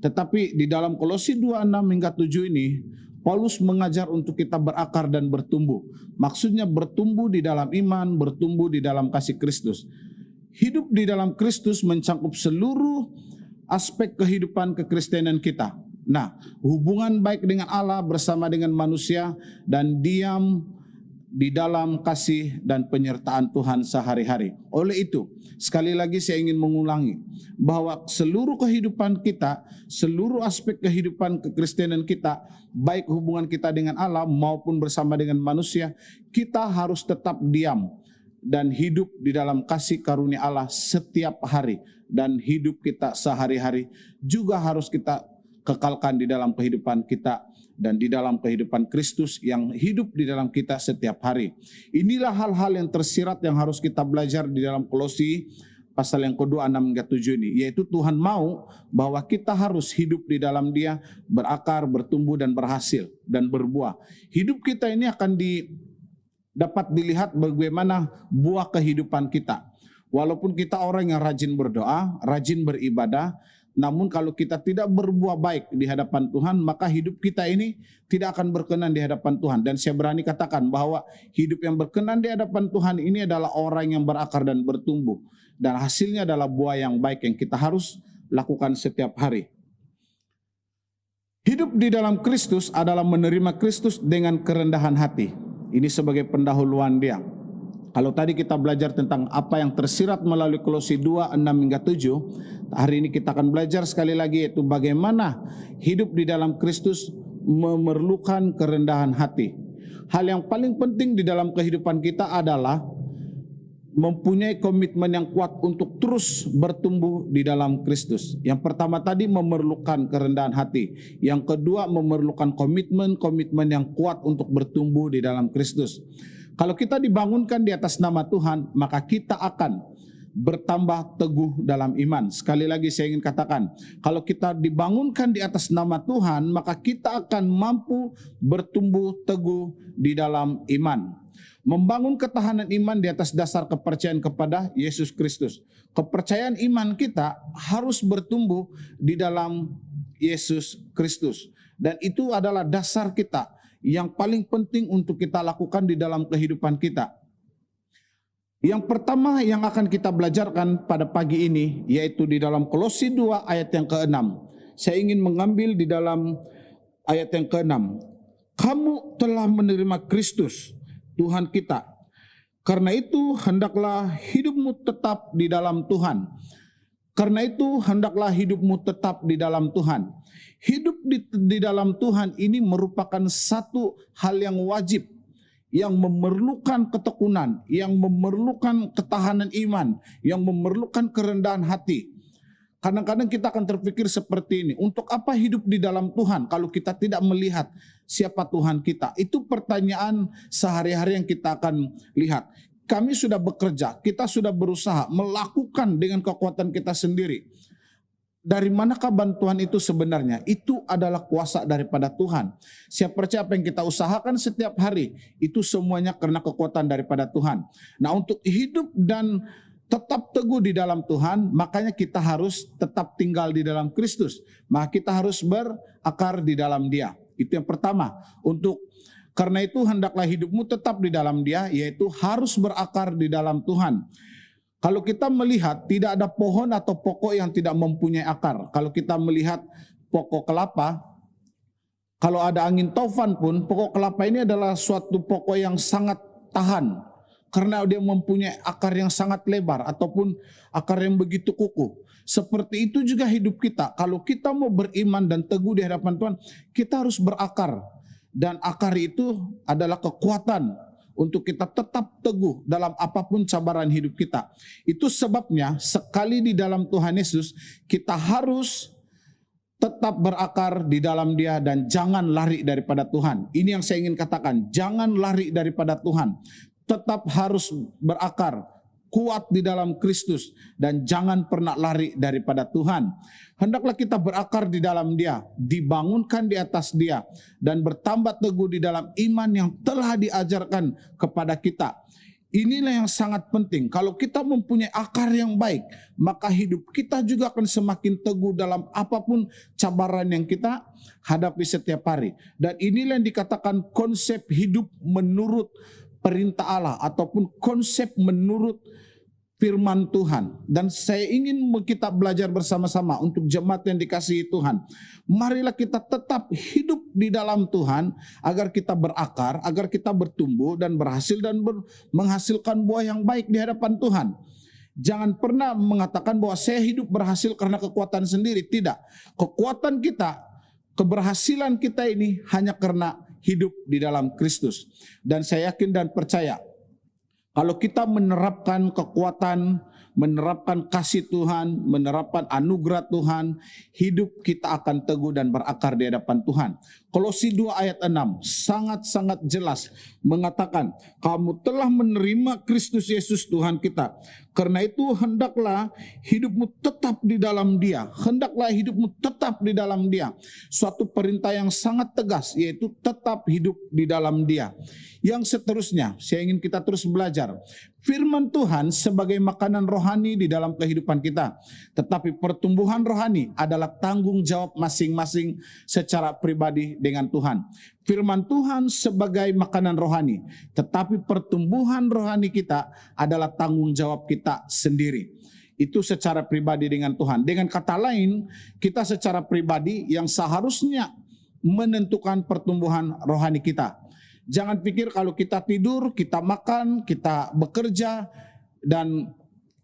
Tetapi di dalam Kolose 2, 6 hingga 7 ini, Paulus mengajar untuk kita berakar dan bertumbuh. Maksudnya bertumbuh di dalam iman, bertumbuh di dalam kasih Kristus. Hidup di dalam Kristus mencakup seluruh aspek kehidupan kekristenan kita. Nah, hubungan baik dengan Allah bersama dengan manusia dan diam di dalam kasih dan penyertaan Tuhan sehari-hari. Oleh itu, sekali lagi saya ingin mengulangi bahwa seluruh kehidupan kita, seluruh aspek kehidupan kekristenan kita, baik hubungan kita dengan Allah maupun bersama dengan manusia, kita harus tetap diam dan hidup di dalam kasih karunia Allah setiap hari, dan hidup kita sehari-hari juga harus kita kekalkan di dalam kehidupan kita dan di dalam kehidupan Kristus yang hidup di dalam kita setiap hari. Inilah hal-hal yang tersirat yang harus kita belajar di dalam Kolose pasal yang kedua 6 hingga 7 ini, yaitu Tuhan mau bahwa kita harus hidup di dalam Dia, berakar, bertumbuh dan berhasil dan berbuah. Hidup kita ini akan dapat dilihat bagaimana buah kehidupan kita. Walaupun kita orang yang rajin berdoa, rajin beribadah, namun kalau kita tidak berbuah baik di hadapan Tuhan, maka hidup kita ini tidak akan berkenan di hadapan Tuhan. Dan saya berani katakan bahwa hidup yang berkenan di hadapan Tuhan ini adalah orang yang berakar dan bertumbuh. Dan hasilnya adalah buah yang baik yang kita harus lakukan setiap hari. Hidup di dalam Kristus adalah menerima Kristus dengan kerendahan hati. Ini sebagai pendahuluan Dia. Kalau tadi kita belajar tentang apa yang tersirat melalui Kolose 2, 6 hingga 7, hari ini kita akan belajar sekali lagi, yaitu bagaimana hidup di dalam Kristus memerlukan kerendahan hati. Hal yang paling penting di dalam kehidupan kita adalah mempunyai komitmen yang kuat untuk terus bertumbuh di dalam Kristus. Yang pertama tadi memerlukan kerendahan hati. Yang kedua memerlukan komitmen yang kuat untuk bertumbuh di dalam Kristus. Kalau kita dibangunkan di atas nama Tuhan, maka kita akan bertambah teguh dalam iman. Sekali lagi saya ingin katakan, kalau kita dibangunkan di atas nama Tuhan, maka kita akan mampu bertumbuh teguh di dalam iman. Membangun ketahanan iman di atas dasar kepercayaan kepada Yesus Kristus. Kepercayaan iman kita harus bertumbuh di dalam Yesus Kristus. Dan itu adalah dasar kita yang paling penting untuk kita lakukan di dalam kehidupan kita. Yang pertama yang akan kita belajarkan pada pagi ini, yaitu di dalam Kolose 2 ayat yang ke-6. Saya ingin mengambil di dalam ayat yang ke-6. Kamu telah menerima Kristus, Tuhan kita. Karena itu hendaklah hidupmu tetap di dalam Tuhan. Karena itu hendaklah hidupmu tetap di dalam Tuhan. Hidup di dalam Tuhan ini merupakan satu hal yang wajib, yang memerlukan ketekunan, yang memerlukan ketahanan iman, yang memerlukan kerendahan hati. Kadang-kadang kita akan terpikir seperti ini, untuk apa hidup di dalam Tuhan kalau kita tidak melihat siapa Tuhan kita? Itu pertanyaan sehari-hari yang kita akan lihat. Kami sudah bekerja, kita sudah berusaha melakukan dengan kekuatan kita sendiri. Dari manakah bantuan itu sebenarnya? Itu adalah kuasa daripada Tuhan. Saya percaya apa yang kita usahakan setiap hari, itu semuanya karena kekuatan daripada Tuhan. Nah, untuk hidup dan tetap teguh di dalam Tuhan, makanya kita harus tetap tinggal di dalam Kristus. Maka kita harus berakar di dalam Dia. Itu yang pertama. Karena itu hendaklah hidupmu tetap di dalam Dia, yaitu harus berakar di dalam Tuhan. Kalau kita melihat tidak ada pohon atau pokok yang tidak mempunyai akar. Kalau kita melihat pokok kelapa, kalau ada angin taufan pun, pokok kelapa ini adalah suatu pokok yang sangat tahan. Karena dia mempunyai akar yang sangat lebar ataupun akar yang begitu kukuh. Seperti itu juga hidup kita. Kalau kita mau beriman dan teguh di hadapan Tuhan, kita harus berakar. Dan akar itu adalah kekuatan untuk kita tetap teguh dalam apapun cabaran hidup kita. Itu sebabnya sekali di dalam Tuhan Yesus, kita harus tetap berakar di dalam Dia dan jangan lari daripada Tuhan. Ini yang saya ingin katakan, jangan lari daripada Tuhan. Tetap harus berakar, kuat di dalam Kristus, dan jangan pernah lari daripada Tuhan. Hendaklah kita berakar di dalam Dia, dibangunkan di atas Dia, dan bertambah teguh di dalam iman yang telah diajarkan kepada kita. Inilah yang sangat penting. Kalau kita mempunyai akar yang baik, maka hidup kita juga akan semakin teguh dalam apapun cabaran yang kita hadapi setiap hari. Dan inilah yang dikatakan konsep hidup menurut perintah Allah ataupun konsep menurut firman Tuhan. Dan saya ingin kita belajar bersama-sama untuk jemaat yang dikasihi Tuhan. Marilah kita tetap hidup di dalam Tuhan agar kita berakar, agar kita bertumbuh dan berhasil dan menghasilkan buah yang baik di hadapan Tuhan. Jangan pernah mengatakan bahwa saya hidup berhasil karena kekuatan sendiri. Tidak. Kekuatan kita, keberhasilan kita ini hanya karena hidup di dalam Kristus. Dan saya yakin dan percaya, kalau kita menerapkan kekuatan, menerapkan kasih Tuhan, menerapkan anugerah Tuhan, hidup kita akan teguh dan berakar di hadapan Tuhan. Kolose 2 ayat 6 sangat-sangat jelas mengatakan, kamu telah menerima Kristus Yesus Tuhan kita. Karena itu hendaklah hidupmu tetap di dalam Dia. Hendaklah hidupmu tetap di dalam Dia. Suatu perintah yang sangat tegas, yaitu tetap hidup di dalam Dia. Yang seterusnya, saya ingin kita terus belajar. Firman Tuhan sebagai makanan rohani di dalam kehidupan kita. Tetapi pertumbuhan rohani adalah tanggung jawab masing-masing secara pribadi dengan Tuhan. Firman Tuhan sebagai makanan rohani, tetapi pertumbuhan rohani kita adalah tanggung jawab kita sendiri. Itu secara pribadi dengan Tuhan. Dengan kata lain, kita secara pribadi yang seharusnya menentukan pertumbuhan rohani kita. Jangan pikir kalau kita tidur, kita makan, kita bekerja, dan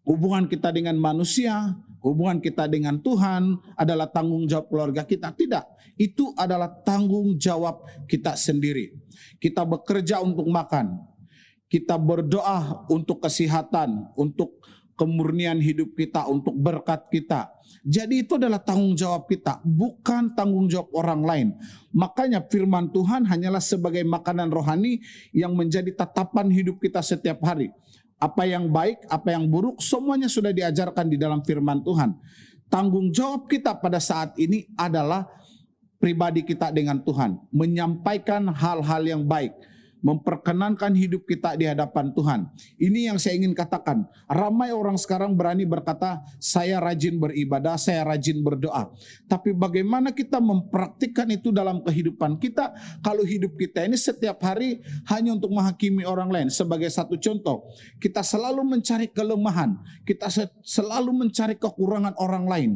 hubungan kita dengan manusia, hubungan kita dengan Tuhan adalah tanggung jawab keluarga kita. Tidak, itu adalah tanggung jawab kita sendiri. Kita bekerja untuk makan, kita berdoa untuk kesehatan, untuk kemurnian hidup kita, untuk berkat kita. Jadi itu adalah tanggung jawab kita, bukan tanggung jawab orang lain. Makanya firman Tuhan hanyalah sebagai makanan rohani yang menjadi tatapan hidup kita setiap hari. Apa yang baik, apa yang buruk, semuanya sudah diajarkan di dalam firman Tuhan. Tanggung jawab kita pada saat ini adalah pribadi kita dengan Tuhan. Menyampaikan hal-hal yang baik, memperkenankan hidup kita di hadapan Tuhan. Ini yang saya ingin katakan. Ramai orang sekarang berani berkata, saya rajin beribadah, saya rajin berdoa. Tapi bagaimana kita mempraktikkan itu dalam kehidupan kita kalau hidup kita ini setiap hari hanya untuk menghakimi orang lain? Sebagai satu contoh, kita selalu mencari kelemahan, kita selalu mencari kekurangan orang lain.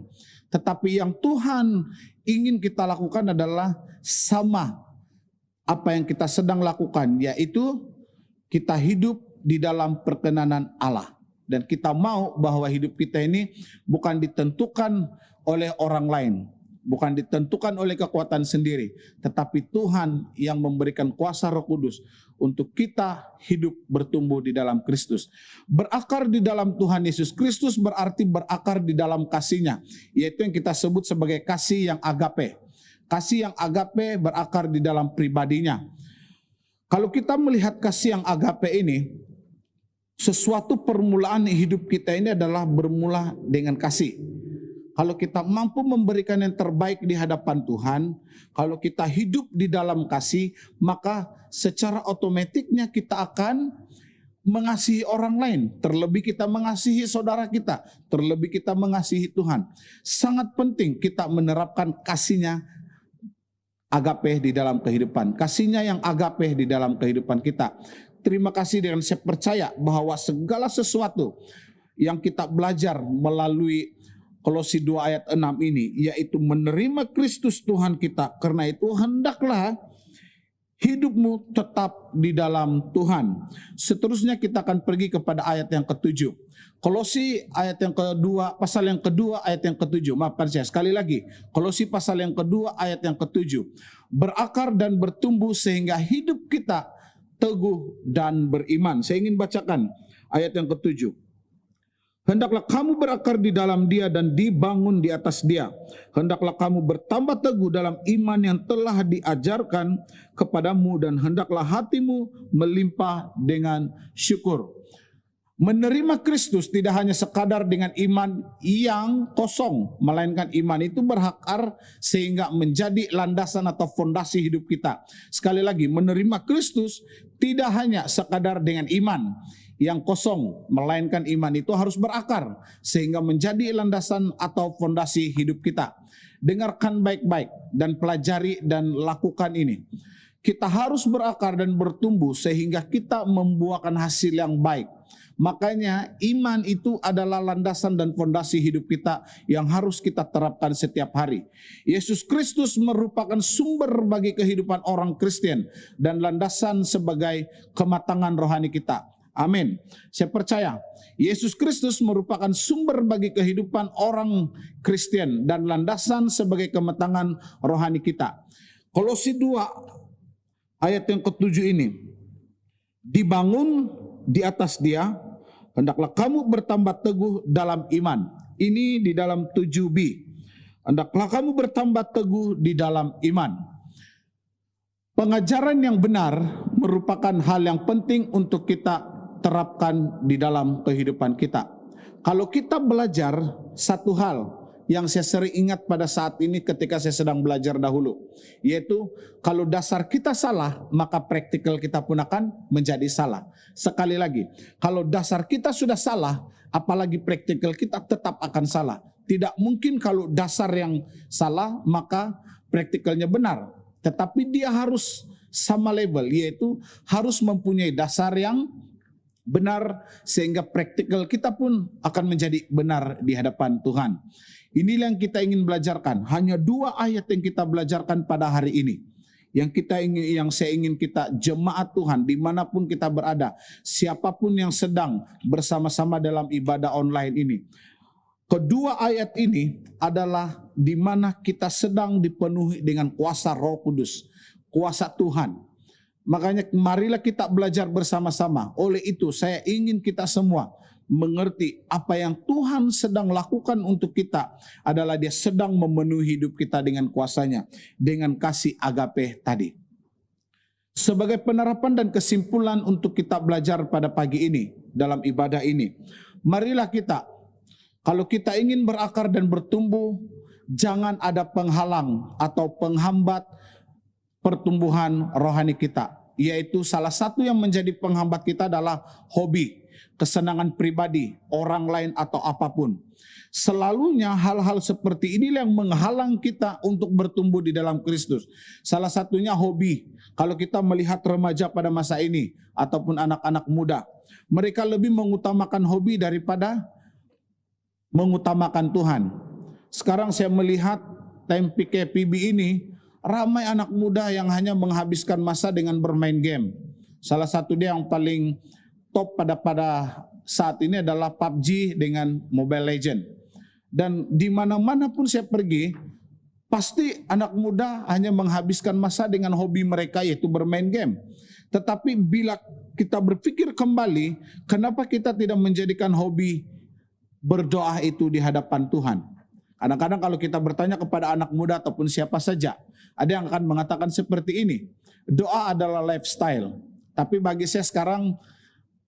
Tetapi yang Tuhan ingin kita lakukan adalah sama apa yang kita sedang lakukan, yaitu kita hidup di dalam perkenanan Allah. Dan kita mau bahwa hidup kita ini bukan ditentukan oleh orang lain, bukan ditentukan oleh kekuatan sendiri, tetapi Tuhan yang memberikan kuasa Roh Kudus untuk kita hidup bertumbuh di dalam Kristus. Berakar di dalam Tuhan Yesus Kristus berarti berakar di dalam kasih-Nya, yaitu yang kita sebut sebagai kasih yang agape. Kasih yang agape berakar di dalam pribadinya. Kalau kita melihat kasih yang agape ini, sesuatu permulaan hidup kita ini adalah bermula dengan kasih. Kalau kita mampu memberikan yang terbaik di hadapan Tuhan, kalau kita hidup di dalam kasih, maka secara otomatiknya kita akan mengasihi orang lain, terlebih kita mengasihi saudara kita, terlebih kita mengasihi Tuhan. Sangat penting kita menerapkan kasihnya agape di dalam kehidupan. Kasihnya yang agape di dalam kehidupan kita. Terima kasih dengan saya percaya bahwa segala sesuatu yang kita belajar melalui Kolose 2 ayat 6 ini, yaitu menerima Kristus Tuhan kita. Karena itu hendaklah hidupmu tetap di dalam Tuhan. Seterusnya kita akan pergi kepada ayat yang ke-7. Kolose ayat yang kedua, pasal yang kedua ayat yang ke-7. Maafkan saya sekali lagi. Kolose pasal yang kedua ayat yang ke-7. Berakar dan bertumbuh sehingga hidup kita teguh dan beriman. Saya ingin bacakan ayat yang ke-7. Hendaklah kamu berakar di dalam Dia dan dibangun di atas Dia. Hendaklah kamu bertambah teguh dalam iman yang telah diajarkan kepadamu dan hendaklah hatimu melimpah dengan syukur. Menerima Kristus tidak hanya sekadar dengan iman yang kosong, melainkan iman itu berakar sehingga menjadi landasan atau fondasi hidup kita. Sekali lagi, menerima Kristus tidak hanya sekadar dengan iman yang kosong, melainkan iman itu harus berakar sehingga menjadi landasan atau fondasi hidup kita. Dengarkan baik-baik dan pelajari dan lakukan ini. Kita harus berakar dan bertumbuh sehingga kita membuahkan hasil yang baik. Makanya iman itu adalah landasan dan fondasi hidup kita yang harus kita terapkan setiap hari. Yesus Kristus merupakan sumber bagi kehidupan orang Kristen dan landasan sebagai kematangan rohani kita. Amin. Saya percaya Yesus Kristus merupakan sumber bagi kehidupan orang Kristen dan landasan sebagai kematangan rohani kita. Kolose 2 ayat yang ke-7 ini. Dibangun di atas Dia, hendaklah kamu bertambah teguh dalam iman. Ini di dalam 7b. Hendaklah kamu bertambah teguh di dalam iman. Pengajaran yang benar merupakan hal yang penting untuk kita terapkan di dalam kehidupan kita. Kalau kita belajar satu hal yang saya sering ingat pada saat ini ketika saya sedang belajar dahulu, yaitu kalau dasar kita salah, maka praktikal kita pun akan menjadi salah. Sekali lagi, kalau dasar kita sudah salah, apalagi praktikal kita tetap akan salah. Tidak mungkin kalau dasar yang salah, maka praktikalnya benar. Tetapi dia harus sama level, yaitu harus mempunyai dasar yang benar sehingga praktikal kita pun akan menjadi benar di hadapan Tuhan. Inilah yang kita ingin belajarkan. Hanya 2 ayat yang kita belajarkan pada hari ini. Yang saya ingin kita jemaat Tuhan dimanapun kita berada, siapapun yang sedang bersama-sama dalam ibadah online ini. Kedua ayat ini adalah di mana kita sedang dipenuhi dengan kuasa Roh Kudus, kuasa Tuhan. Makanya marilah kita belajar bersama-sama. Oleh itu saya ingin kita semua mengerti apa yang Tuhan sedang lakukan untuk kita adalah Dia sedang memenuhi hidup kita dengan kuasanya, dengan kasih agape tadi. Sebagai penerapan dan kesimpulan untuk kita belajar pada pagi ini dalam ibadah ini, marilah kita, kalau kita ingin berakar dan bertumbuh, jangan ada penghalang atau penghambat pertumbuhan rohani kita, yaitu salah satu yang menjadi penghambat kita adalah hobi, kesenangan pribadi, orang lain atau apapun. Selalunya hal-hal seperti inilah yang menghalang kita untuk bertumbuh di dalam Kristus. Salah satunya hobi. Kalau kita melihat remaja pada masa ini ataupun anak-anak muda, mereka lebih mengutamakan hobi daripada mengutamakan Tuhan. Sekarang saya melihat time PKPB ini ramai anak muda yang hanya menghabiskan masa dengan bermain game. Salah satu dia yang paling top pada saat ini adalah PUBG dengan Mobile Legend. Dan di mana-mana pun saya pergi, pasti anak muda hanya menghabiskan masa dengan hobi mereka yaitu bermain game. Tetapi bila kita berpikir kembali, kenapa kita tidak menjadikan hobi berdoa itu di hadapan Tuhan? Kadang-kadang kalau kita bertanya kepada anak muda ataupun siapa saja, ada yang akan mengatakan seperti ini, doa adalah lifestyle. Tapi bagi saya sekarang,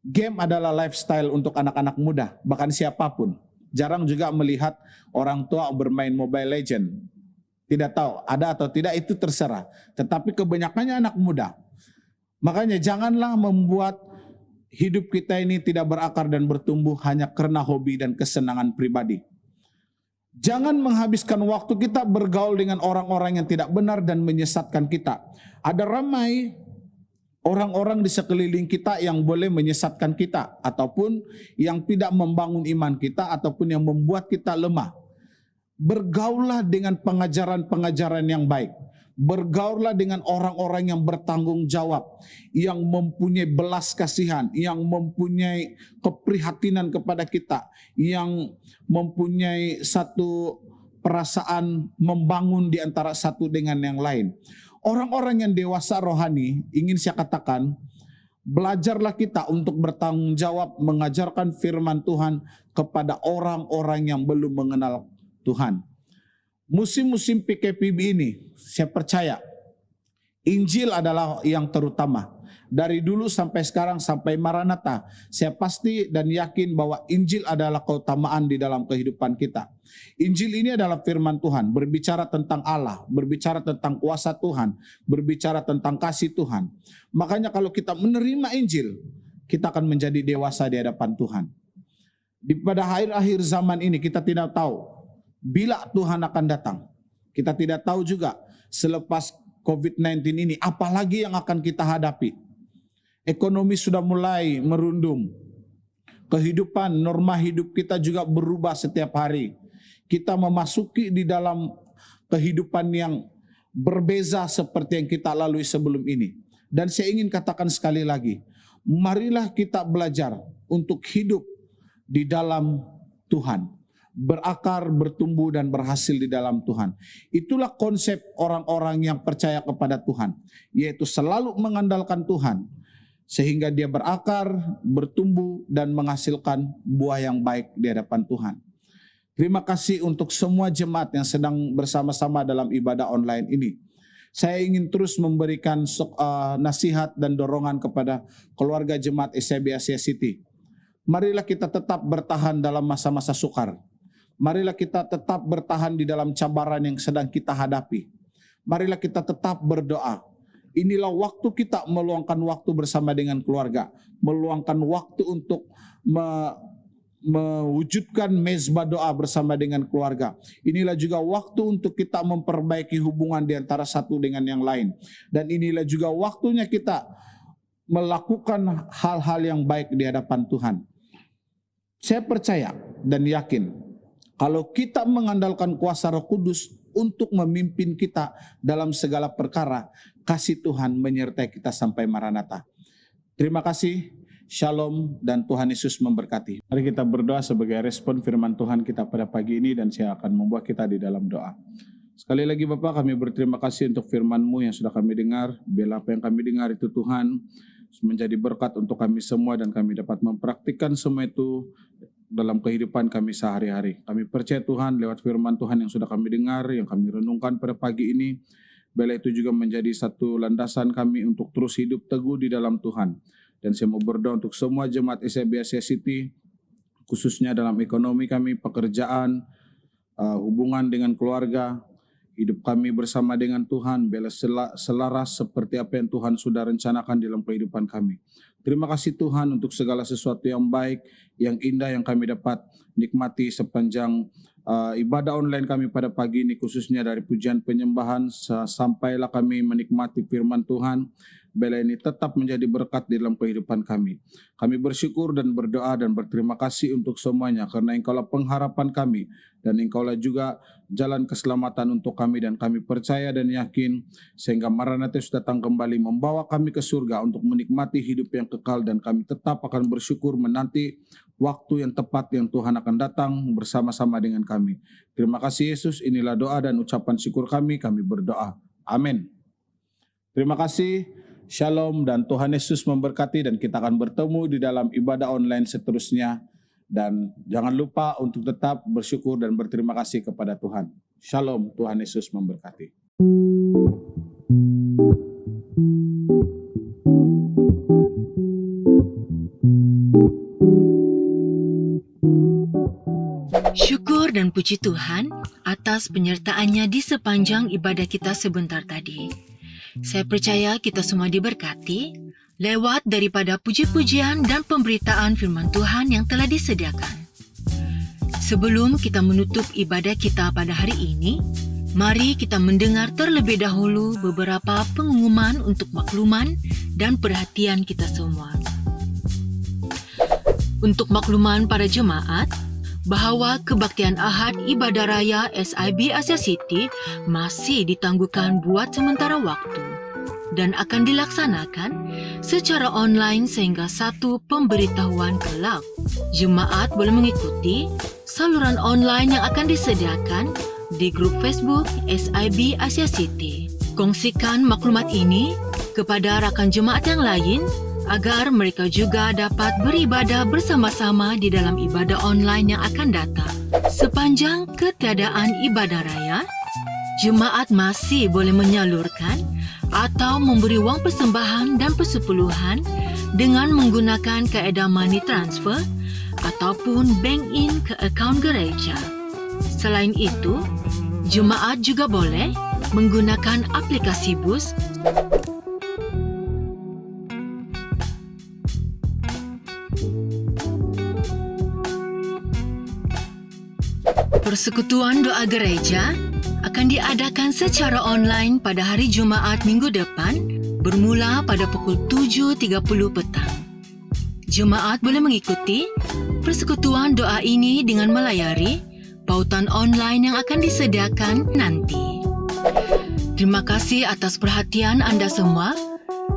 game adalah lifestyle untuk anak-anak muda, bahkan siapapun. Jarang juga melihat orang tua bermain Mobile Legend. Tidak tahu ada atau tidak itu terserah. Tetapi kebanyakannya anak muda. Makanya janganlah membuat hidup kita ini tidak berakar dan bertumbuh hanya karena hobi dan kesenangan pribadi. Jangan menghabiskan waktu kita bergaul dengan orang-orang yang tidak benar dan menyesatkan kita. Ada ramai orang-orang di sekeliling kita yang boleh menyesatkan kita, ataupun yang tidak membangun iman kita, ataupun yang membuat kita lemah. Bergaullah dengan pengajaran-pengajaran yang baik. Bergaullah dengan orang-orang yang bertanggung jawab, yang mempunyai belas kasihan, yang mempunyai keprihatinan kepada kita, yang mempunyai satu perasaan membangun di antara satu dengan yang lain. Orang-orang yang dewasa rohani, ingin saya katakan, belajarlah kita untuk bertanggung jawab mengajarkan firman Tuhan kepada orang-orang yang belum mengenal Tuhan. Musim-musim PKPB ini, saya percaya Injil adalah yang terutama. Dari dulu sampai sekarang, sampai Maranatha, saya pasti dan yakin bahwa Injil adalah keutamaan di dalam kehidupan kita. Injil ini adalah firman Tuhan, berbicara tentang Allah, berbicara tentang kuasa Tuhan, berbicara tentang kasih Tuhan. Makanya kalau kita menerima Injil, kita akan menjadi dewasa di hadapan Tuhan. Pada akhir-akhir zaman ini kita tidak tahu bila Tuhan akan datang. Kita tidak tahu juga selepas COVID-19 ini apalagi yang akan kita hadapi. Ekonomi sudah mulai merundum. Kehidupan, norma hidup kita juga berubah setiap hari. Kita memasuki di dalam kehidupan yang berbeza seperti yang kita lalui sebelum ini. Dan saya ingin katakan sekali lagi, marilah kita belajar untuk hidup di dalam Tuhan. Berakar, bertumbuh dan berhasil di dalam Tuhan. Itulah konsep orang-orang yang percaya kepada Tuhan, yaitu selalu mengandalkan Tuhan sehingga dia berakar, bertumbuh dan menghasilkan buah yang baik di hadapan Tuhan. Terima kasih untuk semua jemaat yang sedang bersama-sama dalam ibadah online ini. Saya ingin terus memberikan nasihat dan dorongan kepada keluarga jemaat SIB Asia City. Marilah kita tetap bertahan dalam masa-masa sukar. Marilah kita tetap bertahan di dalam cabaran yang sedang kita hadapi. Marilah kita tetap berdoa. Inilah waktu kita meluangkan waktu bersama dengan keluarga. Meluangkan waktu untuk mewujudkan mezbah doa bersama dengan keluarga. Inilah juga waktu untuk kita memperbaiki hubungan di antara satu dengan yang lain. Dan inilah juga waktunya kita melakukan hal-hal yang baik di hadapan Tuhan. Saya percaya dan yakin kalau kita mengandalkan kuasa Roh Kudus untuk memimpin kita dalam segala perkara, kasih Tuhan menyertai kita sampai Maranatha. Terima kasih, shalom, dan Tuhan Yesus memberkati. Mari kita berdoa sebagai respon firman Tuhan kita pada pagi ini, dan saya akan membawa kita di dalam doa. Sekali lagi Bapa, kami berterima kasih untuk firman-Mu yang sudah kami dengar. Biarlah apa yang kami dengar itu Tuhan menjadi berkat untuk kami semua, dan kami dapat mempraktikkan semua itu dalam kehidupan kami sehari-hari. Kami percaya Tuhan lewat firman Tuhan yang sudah kami dengar, yang kami renungkan pada pagi ini, biarlah itu juga menjadi satu landasan kami untuk terus hidup teguh di dalam Tuhan. Dan saya mau berdoa untuk semua jemaat SIB Asia City, khususnya dalam ekonomi kami, pekerjaan, hubungan dengan keluarga, hidup kami bersama dengan Tuhan, biarlah selaras seperti apa yang Tuhan sudah rencanakan dalam kehidupan kami. Terima kasih Tuhan untuk segala sesuatu yang baik, yang indah yang kami dapat nikmati sepanjang ibadah online kami pada pagi ini, khususnya dari pujian penyembahan, sampailah kami menikmati firman Tuhan. Biarlah ini tetap menjadi berkat di dalam kehidupan kami. Kami bersyukur dan berdoa dan berterima kasih untuk semuanya, karena Engkaulah pengharapan kami, dan Engkaulah juga jalan keselamatan untuk kami, dan kami percaya dan yakin sehingga Maranatha datang kembali membawa kami ke surga untuk menikmati hidup yang kekal, dan kami tetap akan bersyukur menanti waktu yang tepat yang Tuhan akan datang bersama-sama dengan kami. Terima kasih Yesus, inilah doa dan ucapan syukur kami berdoa. Amin. Terima kasih. Shalom, dan Tuhan Yesus memberkati, dan kita akan bertemu di dalam ibadah online seterusnya. Dan jangan lupa untuk tetap bersyukur dan berterima kasih kepada Tuhan. Shalom, Tuhan Yesus memberkati. Syukur dan puji Tuhan atas penyertaannya di sepanjang ibadah kita sebentar tadi. Saya percaya kita semua diberkati. lewat daripada puji-pujian dan pemberitaan firman Tuhan yang telah disediakan. Sebelum kita menutup ibadah kita pada hari ini, mari kita mendengar terlebih dahulu beberapa pengumuman untuk makluman dan perhatian kita semua. Untuk makluman para jemaat, bahawa kebaktian Ahad Ibadah Raya SIB Asia City masih ditangguhkan buat sementara waktu dan akan dilaksanakan secara online sehingga 1 pemberitahuan kelak. Jemaat boleh mengikuti saluran online yang akan disediakan di grup Facebook SIB Asia City. Kongsikan maklumat ini kepada rakan jemaat yang lain agar mereka juga dapat beribadah bersama-sama di dalam ibadah online yang akan datang. Sepanjang ketiadaan ibadah raya, jemaat masih boleh menyalurkan atau memberi wang persembahan dan persepuluhan dengan menggunakan kaedah money transfer ataupun bank in ke akaun gereja. Selain itu, jemaat juga boleh menggunakan aplikasi BUS Persekutuan Doa Gereja akan diadakan secara online pada hari Jumaat minggu depan bermula pada pukul 7.30 petang. Jemaat boleh mengikuti persekutuan doa ini dengan melayari pautan online yang akan disediakan nanti. Terima kasih atas perhatian anda semua.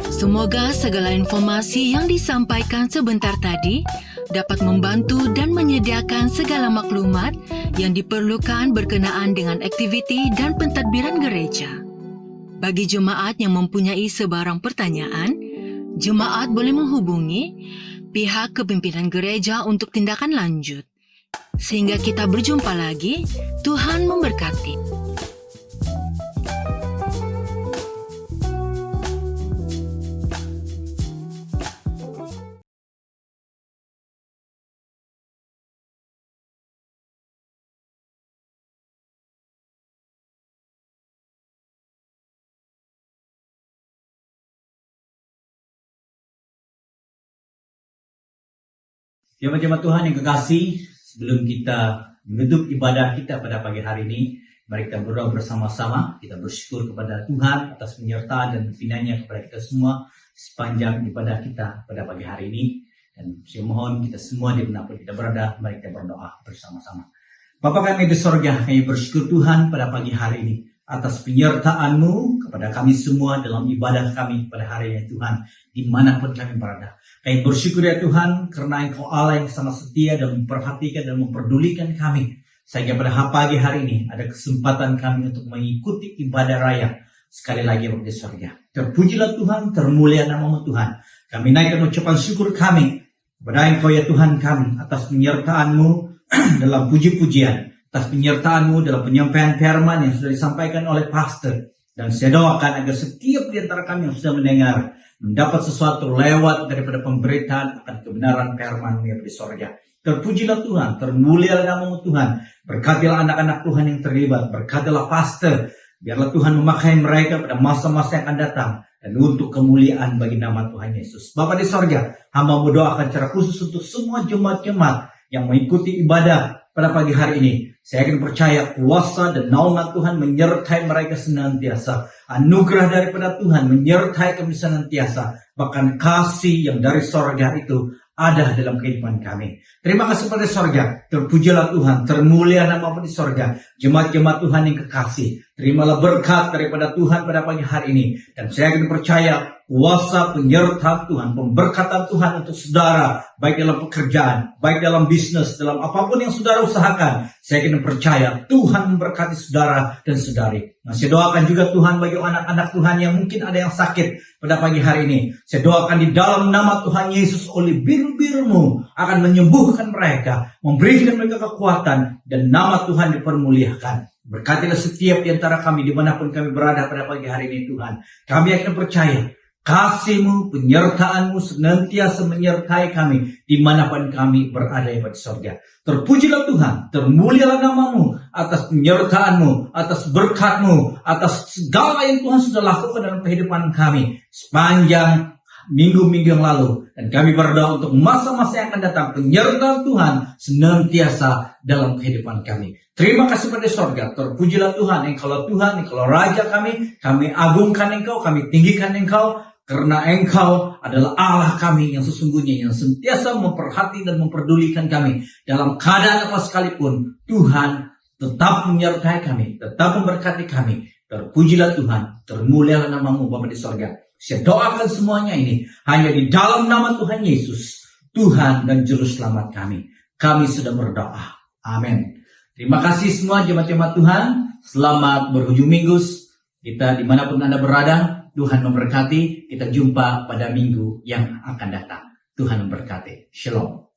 Semoga segala informasi yang disampaikan sebentar tadi dapat membantu dan menyediakan segala maklumat yang diperlukan berkenaan dengan aktiviti dan pentadbiran gereja. Bagi jemaat yang mempunyai sebarang pertanyaan, jemaat boleh menghubungi pihak kepimpinan gereja untuk tindakan lanjut. Sehingga kita berjumpa lagi, Tuhan memberkati. Jemaat-jemaat Tuhan yang kekasih, sebelum kita menutup ibadah kita pada pagi hari ini, mari kita berdoa bersama-sama. Kita bersyukur kepada Tuhan atas penyertaan dan pembinaannya kepada kita semua sepanjang ibadah kita pada pagi hari ini. Dan saya mohon kita semua dimanapun kita berada, mari kita berdoa bersama-sama. Bapa kami di sorga, kami bersyukur Tuhan pada pagi hari ini atas penyertaan-Mu kepada kami semua dalam ibadah kami pada hari ini Tuhan, dimanapun kami berada. Kami bersyukur ya Tuhan karena Engkau Allah yang sangat setia dan memperhatikan dan memperdulikan kami. Sehingga pada pagi hari ini ada kesempatan kami untuk mengikuti ibadah raya sekali lagi di surga. Terpujilah Tuhan, termulia nama-Mu Tuhan. Kami naikkan ucapan syukur kami kepada Engkau ya Tuhan kami atas penyertaan-Mu dalam puji-pujian, atas penyertaan-Mu dalam penyampaian firman yang sudah disampaikan oleh pastor. Dan saya doakan agar setiap di antara kami yang sudah mendengar mendapat sesuatu lewat daripada pemberitaan akan kebenaran firman-Mu yang di sorga. Terpujilah Tuhan, termulialah nama-Mu Tuhan. Berkatilah anak-anak Tuhan yang terlibat, berkatilah pastor. Biarlah Tuhan memakai mereka pada masa-masa yang akan datang dan untuk kemuliaan bagi nama Tuhan Yesus. Bapa di sorga, hamba mendoakan secara khusus untuk semua jemaat-jemaat yang mengikuti ibadah pada pagi hari ini. Saya akan percaya kuasa dan naungan Tuhan menyertai mereka senantiasa. Anugerah daripada Tuhan menyertai kami senantiasa. Bahkan kasih yang dari sorga itu ada dalam kehidupan kami. Terima kasih pada sorga. Terpujilah Tuhan. Termulia nama-Mu di sorga. Jemaat-jemaat Tuhan yang kekasih, terimalah berkat daripada Tuhan pada pagi hari ini. Dan saya akan percaya kuasa penyertaan Tuhan, pemberkatan Tuhan untuk saudara, baik dalam pekerjaan, baik dalam bisnis, dalam apapun yang saudara usahakan. Saya akan percaya Tuhan memberkati saudara dan saudari. Nah, saya doakan juga Tuhan bagi anak-anak Tuhan yang mungkin ada yang sakit pada pagi hari ini. Saya doakan di dalam nama Tuhan Yesus, oleh biru-biru-Mu akan menyembuhkan mereka, memberikan mereka kekuatan, dan nama Tuhan dipermuliakan. Berkatilah setiap di antara kami dimanapun kami berada pada pagi hari ini Tuhan. Kami akan percaya kasih-Mu, penyertaan-Mu senantiasa menyertai kami dimanapun kami berada di surga. Terpujilah Tuhan, termulialah nama-Mu atas penyertaan-Mu, atas berkat-Mu, atas segala yang Tuhan sudah lakukan dalam kehidupan kami sepanjang minggu-minggu yang lalu. Dan kami berdoa untuk masa-masa yang akan datang, penyertaan Tuhan senantiasa dalam kehidupan kami. Terima kasih pada sorga, terpujilah Tuhan, Engkaulah Tuhan, Engkaulah Raja kami agungkan Engkau, kami tinggikan Engkau, karena Engkau adalah Allah kami yang sesungguhnya, yang sentiasa memperhati dan memperdulikan kami. Dalam keadaan apa sekalipun, Tuhan tetap menyertai kami, tetap memberkati kami. Terpujilah Tuhan, termulialah namamu Bapa di sorga. Saya doakan semuanya ini hanya di dalam nama Tuhan Yesus, Tuhan dan Juru Selamat kami. Kami sudah berdoa. Amin. Terima kasih semua jemaat-jemaat Tuhan. Selamat berhujung minggu. Kita dimanapun Anda berada, Tuhan memberkati. Kita jumpa pada minggu yang akan datang. Tuhan memberkati. Shalom.